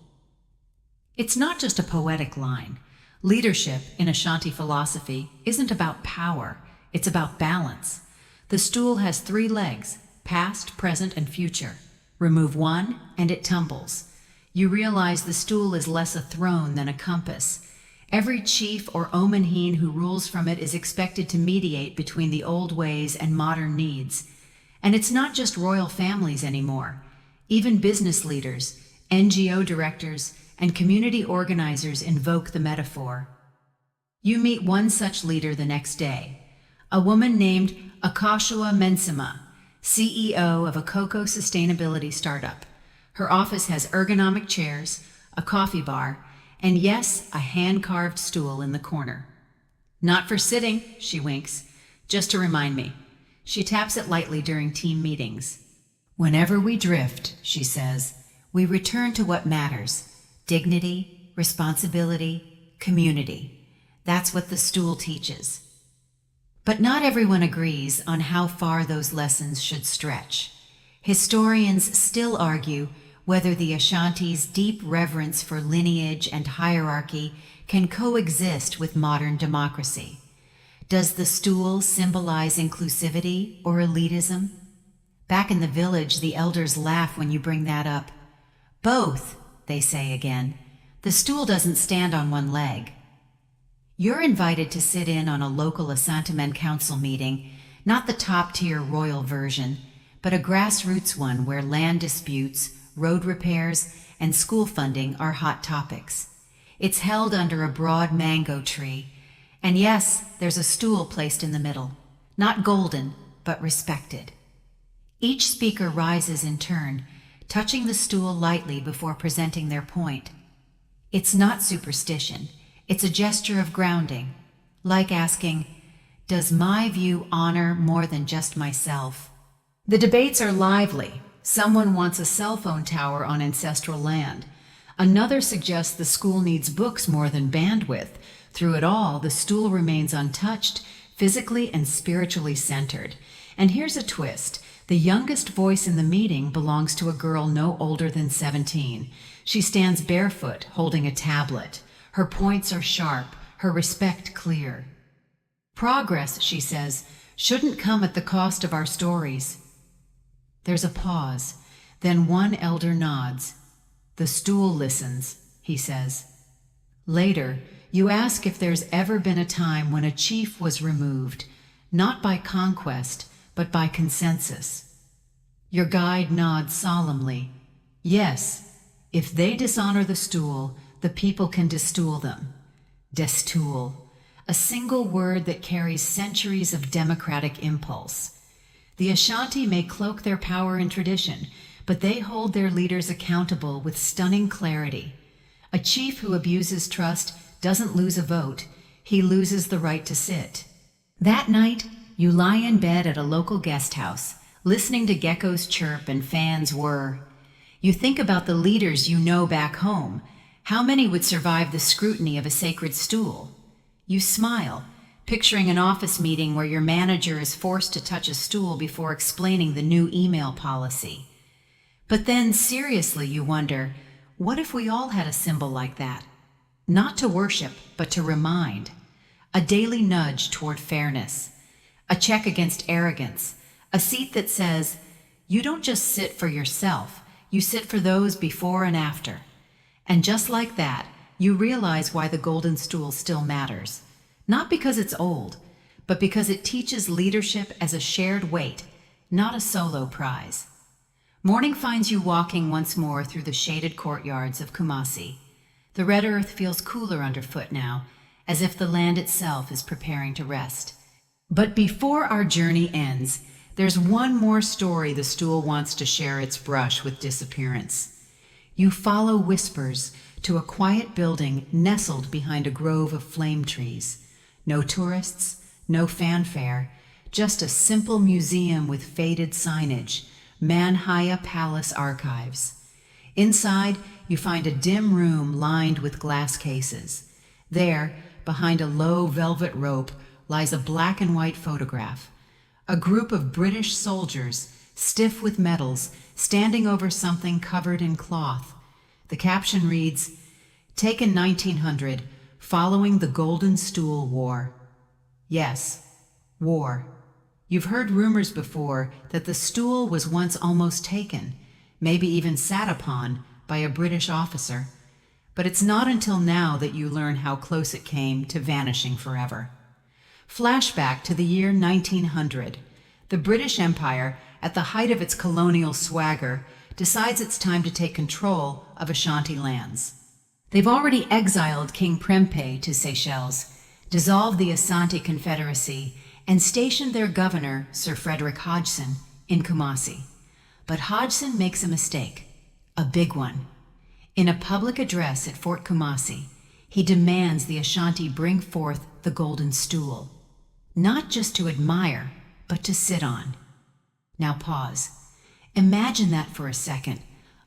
[SPEAKER 1] It's not just a poetic line. Leadership in Ashanti philosophy isn't about power, it's about balance. The stool has 3 legs, past, present, and future. Remove one, and it tumbles. You realize the stool is less a throne than a compass. Every chief or omanhene who rules from it is expected to mediate between the old ways and modern needs. And it's not just royal families anymore. Even business leaders, NGO directors, and community organizers invoke the metaphor. You meet one such leader the next day, a woman named Akashua Mensima, CEO of a cocoa sustainability startup. Her office has ergonomic chairs, a coffee bar, and yes, a hand-carved stool in the corner. "Not for sitting," she winks, "just to remind me." She taps it lightly during team meetings. "Whenever we drift," she says, "we return to what matters: dignity, responsibility, community. That's what the stool teaches." But not everyone agrees on how far those lessons should stretch. Historians still argue whether the Ashanti's deep reverence for lineage and hierarchy can coexist with modern democracy. Does the stool symbolize inclusivity or elitism? Back in the village, the elders laugh when you bring that up. "Both," they say again. "The stool doesn't stand on one leg." You're invited to sit in on a local Assantemen council meeting, not the top-tier royal version, but a grassroots one where land disputes, road repairs, and school funding are hot topics. It's held under a broad mango tree, and yes, there's a stool placed in the middle. Not golden, but respected. Each speaker rises in turn, touching the stool lightly before presenting their point. It's not superstition. It's a gesture of grounding, like asking, "Does my view honor more than just myself?" The debates are lively. Someone wants a cell phone tower on ancestral land. Another suggests the school needs books more than bandwidth. Through it all, the stool remains untouched, physically and spiritually centered. And here's a twist. The youngest voice in the meeting belongs to a girl no older than 17. She stands barefoot, holding a tablet. Her points are sharp, her respect clear. "Progress," she says, "shouldn't come at the cost of our stories." There's a pause. Then one elder nods. "The stool listens," he says. Later, you ask if there's ever been a time when a chief was removed, not by conquest, but by consensus. Your guide nods solemnly. Yes, if they dishonor the stool, the people can destool them. Destool, a single word that carries centuries of democratic impulse. The Ashanti may cloak their power in tradition, but they hold their leaders accountable with stunning clarity. A chief who abuses trust doesn't lose a vote, he loses the right to sit. That night, you lie in bed at a local guest house, listening to geckos chirp and fans whir. You think about the leaders you know back home. How many would survive the scrutiny of a sacred stool? You smile, picturing an office meeting where your manager is forced to touch a stool before explaining the new email policy. But then, seriously, you wonder, what if we all had a symbol like that? Not to worship, but to remind. A daily nudge toward fairness. A check against arrogance. A seat that says, you don't just sit for yourself, you sit for those before and after. And just like that, you realize why the golden stool still matters. Not because it's old, but because it teaches leadership as a shared weight, not a solo prize. Morning finds you walking once more through the shaded courtyards of Kumasi. The red earth feels cooler underfoot now, as if the land itself is preparing to rest. But before our journey ends, there's one more story the stool wants to share its brush with disappearance. You follow whispers to a quiet building nestled behind a grove of flame trees. No tourists, no fanfare, just a simple museum with faded signage, Manhaya Palace Archives. Inside, you find a dim room lined with glass cases. There, behind a low velvet rope, lies a black and white photograph. A group of British soldiers, stiff with medals, standing over something covered in cloth. The caption reads, "Taken 1900, following the Golden Stool War." Yes, war. You've heard rumors before that the stool was once almost taken, maybe even sat upon, by a British officer. But it's not until now that you learn how close it came to vanishing forever. Flashback to the year 1900. The British Empire, at the height of its colonial swagger, decides it's time to take control of Ashanti lands. They've already exiled King Prempeh to Seychelles, dissolved the Ashanti Confederacy, and stationed their governor, Sir Frederick Hodgson, in Kumasi. But Hodgson makes a mistake, a big one. In a public address at Fort Kumasi, he demands the Ashanti bring forth the golden stool, not just to admire, but to sit on. Now pause. Imagine that for a second.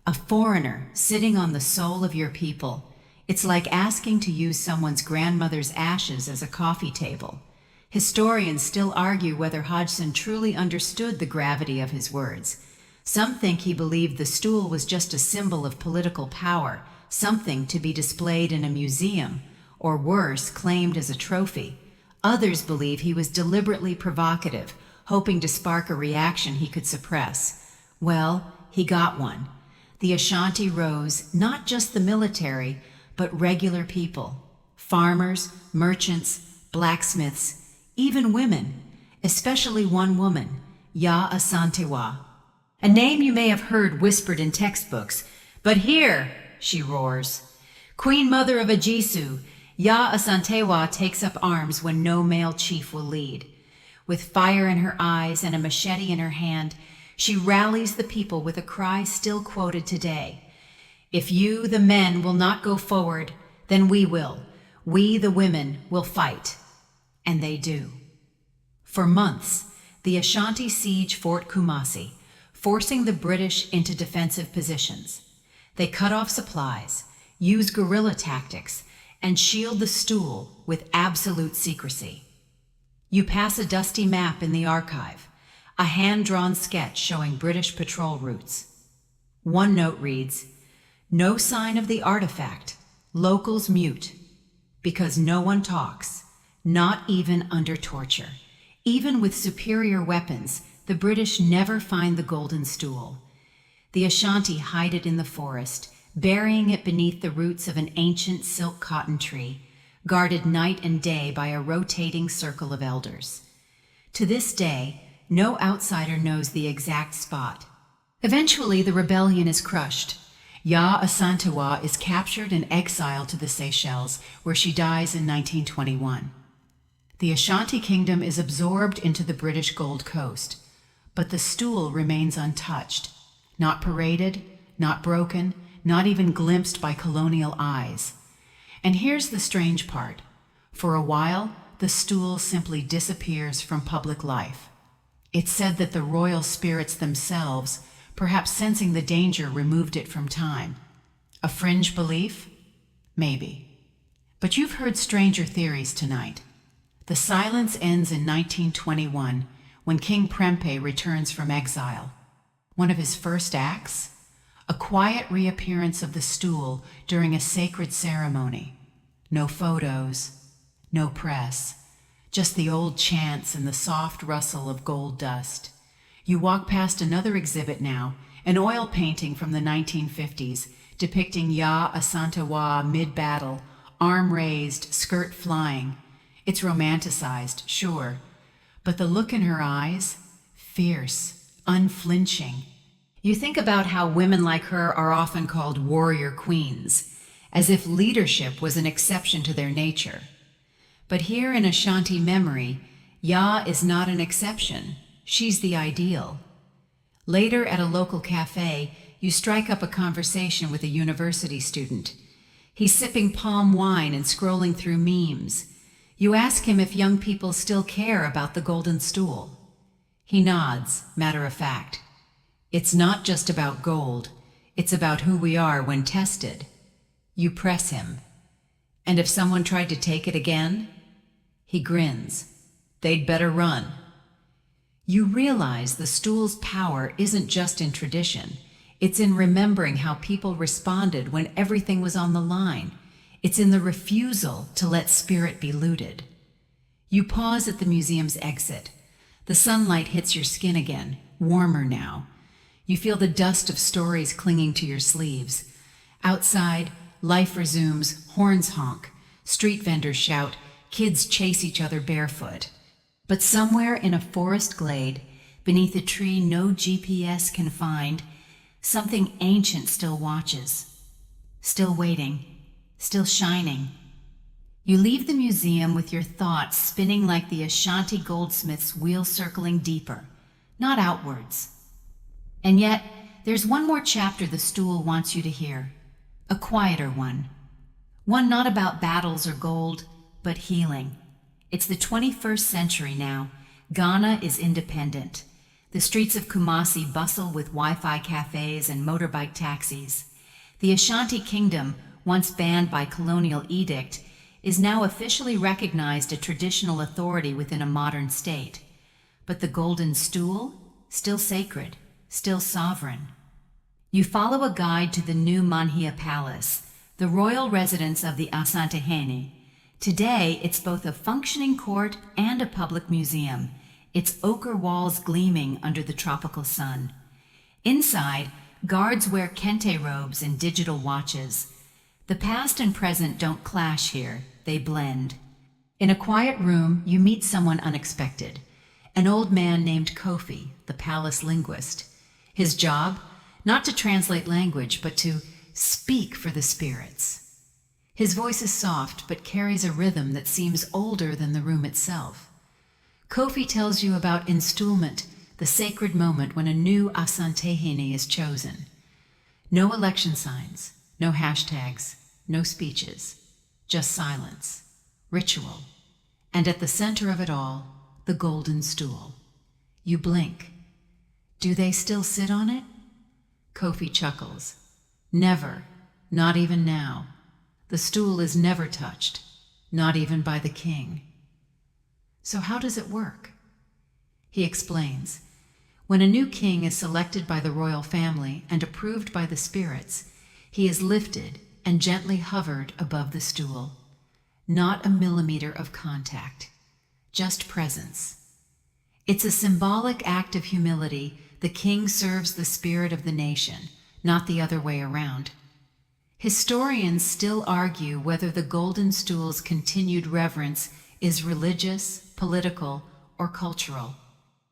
[SPEAKER 1] A foreigner sitting on the soul of your people. It's like asking to use someone's grandmother's ashes as a coffee table. Historians still argue whether Hodgson truly understood the gravity of his words. Some think he believed the stool was just a symbol of political power, something to be displayed in a museum, or worse, claimed as a trophy. Others believe he was deliberately provocative, hoping to spark a reaction he could suppress. Well, he got one. The Ashanti rose, not just the military, but regular people. Farmers, merchants, blacksmiths, even women, especially one woman, Ya Asantewa. A name you may have heard whispered in textbooks, but here, she roars. Queen Mother of Ajisu, Ya Asantewa takes up arms when no male chief will lead. With fire in her eyes and a machete in her hand, she rallies the people with a cry still quoted today. If you, the men, will not go forward, then we will. We, the women, will fight. And they do. For months, the Ashanti siege Fort Kumasi, forcing the British into defensive positions. They cut off supplies, use guerrilla tactics, and shield the stool with absolute secrecy. You pass a dusty map in the archive, a hand-drawn sketch showing British patrol routes. One note reads, "No sign of the artifact. Locals mute. Because no one talks, not even under torture. Even with superior weapons, the British never find the golden stool. The Ashanti hide it in the forest, burying it beneath the roots of an ancient silk cotton tree, guarded night and day by a rotating circle of elders. To this day, no outsider knows the exact spot. Eventually, the rebellion is crushed. Ya Asantewa is captured and exiled to the Seychelles, where she dies in 1921. The Ashanti kingdom is absorbed into the British Gold Coast, but the stool remains untouched, not paraded, not broken, not even glimpsed by colonial eyes. And here's the strange part. For a while, the stool simply disappears from public life. It's said that the royal spirits themselves, perhaps sensing the danger, removed it from time. A fringe belief? Maybe. But you've heard stranger theories tonight. The silence ends in 1921, when King Prempeh returns from exile. One of his first acts? A quiet reappearance of the stool during a sacred ceremony. No photos, no press, just the old chants and the soft rustle of gold dust. You walk past another exhibit now, an oil painting from the 1950s, depicting Ya Asantewa mid-battle, arm raised, skirt flying. It's romanticized, sure, but the look in her eyes, fierce, unflinching. You think about how women like her are often called warrior queens, as if leadership was an exception to their nature. But here in Ashanti memory, Ya is not an exception. She's the ideal. Later at a local cafe, you strike up a conversation with a university student. He's sipping palm wine and scrolling through memes. You ask him if young people still care about the golden stool. He nods, matter of fact. It's not just about gold. It's about who we are when tested. You press him. And if someone tried to take it again? He grins. They'd better run. You realize the stool's power isn't just in tradition. It's in remembering how people responded when everything was on the line. It's in the refusal to let spirit be looted. You pause at the museum's exit. The sunlight hits your skin again, warmer now. You feel the dust of stories clinging to your sleeves. Outside, life resumes, horns honk, street vendors shout, kids chase each other barefoot. But somewhere in a forest glade, beneath a tree no GPS can find, something ancient still watches, still waiting, still shining. You leave the museum with your thoughts spinning like the Ashanti goldsmith's wheel circling deeper, not outwards. And yet, there's one more chapter the stool wants you to hear, a quieter one. One not about battles or gold, but healing. It's the 21st century now. Ghana is independent. The streets of Kumasi bustle with Wi-Fi cafes and motorbike taxis. The Ashanti kingdom, once banned by colonial edict, is now officially recognized a traditional authority within a modern state. But the golden stool? Still sacred, still sovereign. You follow a guide to the new Manhia Palace, the royal residence of the Asante. Today, it's both a functioning court and a public museum, its ochre walls gleaming under the tropical sun. Inside, guards wear kente robes and digital watches. The past and present don't clash here, they blend. In a quiet room, you meet someone unexpected, an old man named Kofi, the palace linguist. His job? Not to translate language, but to speak for the spirits. His voice is soft, but carries a rhythm that seems older than the room itself. Kofi tells you about installment, the sacred moment when a new Asante is chosen. No election signs, no hashtags, no speeches, just silence, ritual, and at the center of it all, the golden stool. You blink. Do they still sit on it? Kofi chuckles. Never, not even now. The stool is never touched, not even by the king. So how does it work? He explains. When a new king is selected by the royal family and approved by the spirits, he is lifted and gently hovered above the stool. Not a millimeter of contact, just presence. It's a symbolic act of humility. The king serves the spirit of the nation, not the other way around. Historians still argue whether the golden stool's continued reverence is religious, political, or cultural.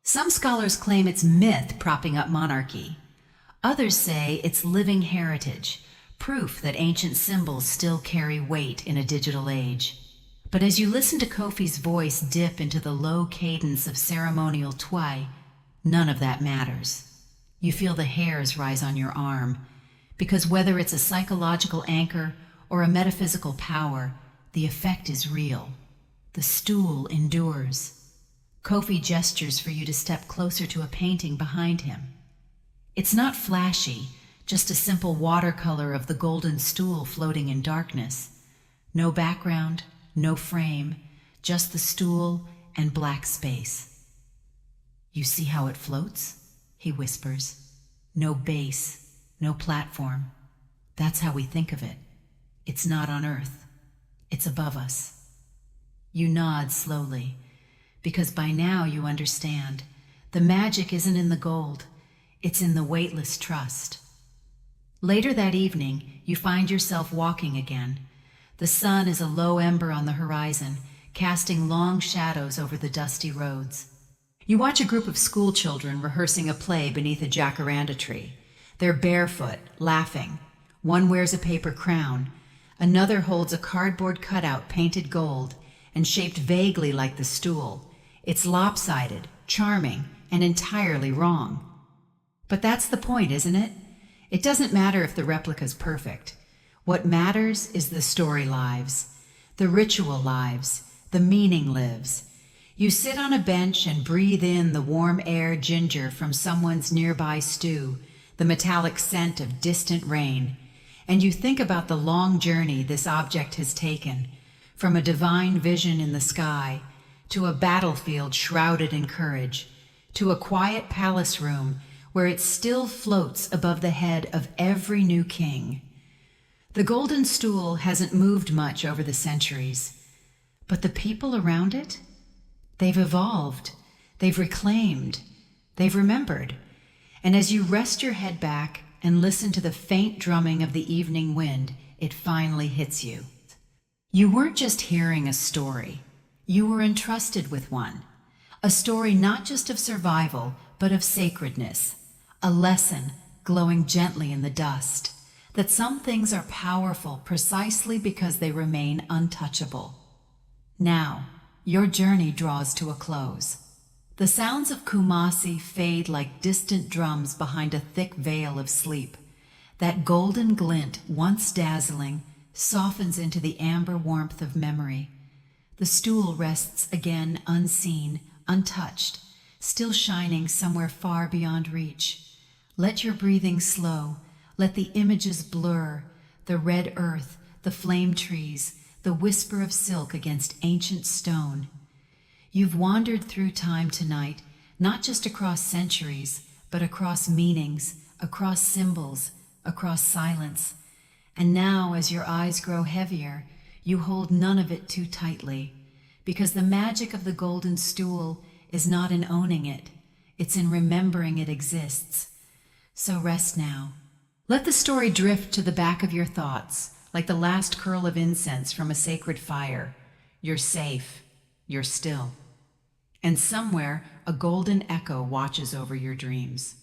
[SPEAKER 1] Some scholars claim it's myth propping up monarchy. Others say it's living heritage, proof that ancient symbols still carry weight in a digital age. But as you listen to Kofi's voice dip into the low cadence of ceremonial twai, none of that matters. You feel the hairs rise on your arm, because whether it's a psychological anchor or a metaphysical power, the effect is real. The stool endures. Kofi gestures for you to step closer to a painting behind him. It's not flashy, just a simple watercolor of the golden stool floating in darkness. No background, no frame, just the stool and black space. You see how it floats? He whispers. No base. No platform. That's how we think of it. It's not on earth. It's above us. You nod slowly, because by now you understand. The magic isn't in the gold. It's in the weightless trust. Later that evening, you find yourself walking again. The sun is a low ember on the horizon, casting long shadows over the dusty roads. You watch a group of school children rehearsing a play beneath a jacaranda tree. They're barefoot, laughing. One wears a paper crown. Another holds a cardboard cutout painted gold and shaped vaguely like the stool. It's lopsided, charming, and entirely wrong. But that's the point, isn't it? It doesn't matter if the replica's perfect. What matters is the story lives, the ritual lives, the meaning lives. You sit on a bench and breathe in the warm air ginger from someone's nearby stew, the metallic scent of distant rain, and you think about the long journey this object has taken, from a divine vision in the sky to a battlefield shrouded in courage, to a quiet palace room where it still floats above the head of every new king. The golden stool hasn't moved much over the centuries, but the people around it, they've evolved, they've reclaimed, they've remembered. And as you rest your head back and listen to the faint drumming of the evening wind, it finally hits you. You weren't just hearing a story, you were entrusted with one. A story not just of survival, but of sacredness. A lesson glowing gently in the dust. That some things are powerful precisely because they remain untouchable. Now, your journey draws to a close. The sounds of Kumasi fade like distant drums behind a thick veil of sleep. That golden glint, once dazzling, softens into the amber warmth of memory. The stool rests again unseen, untouched, still shining somewhere far beyond reach. Let your breathing slow, let the images blur, the red earth, the flame trees, the whisper of silk against ancient stone. You've wandered through time tonight, not just across centuries, but across meanings, across symbols, across silence. And now, as your eyes grow heavier, you hold none of it too tightly, because the magic of the golden stool is not in owning it, it's in remembering it exists. So rest now. Let the story drift to the back of your thoughts, like the last curl of incense from a sacred fire. You're safe, you're still. And somewhere, a golden echo watches over your dreams.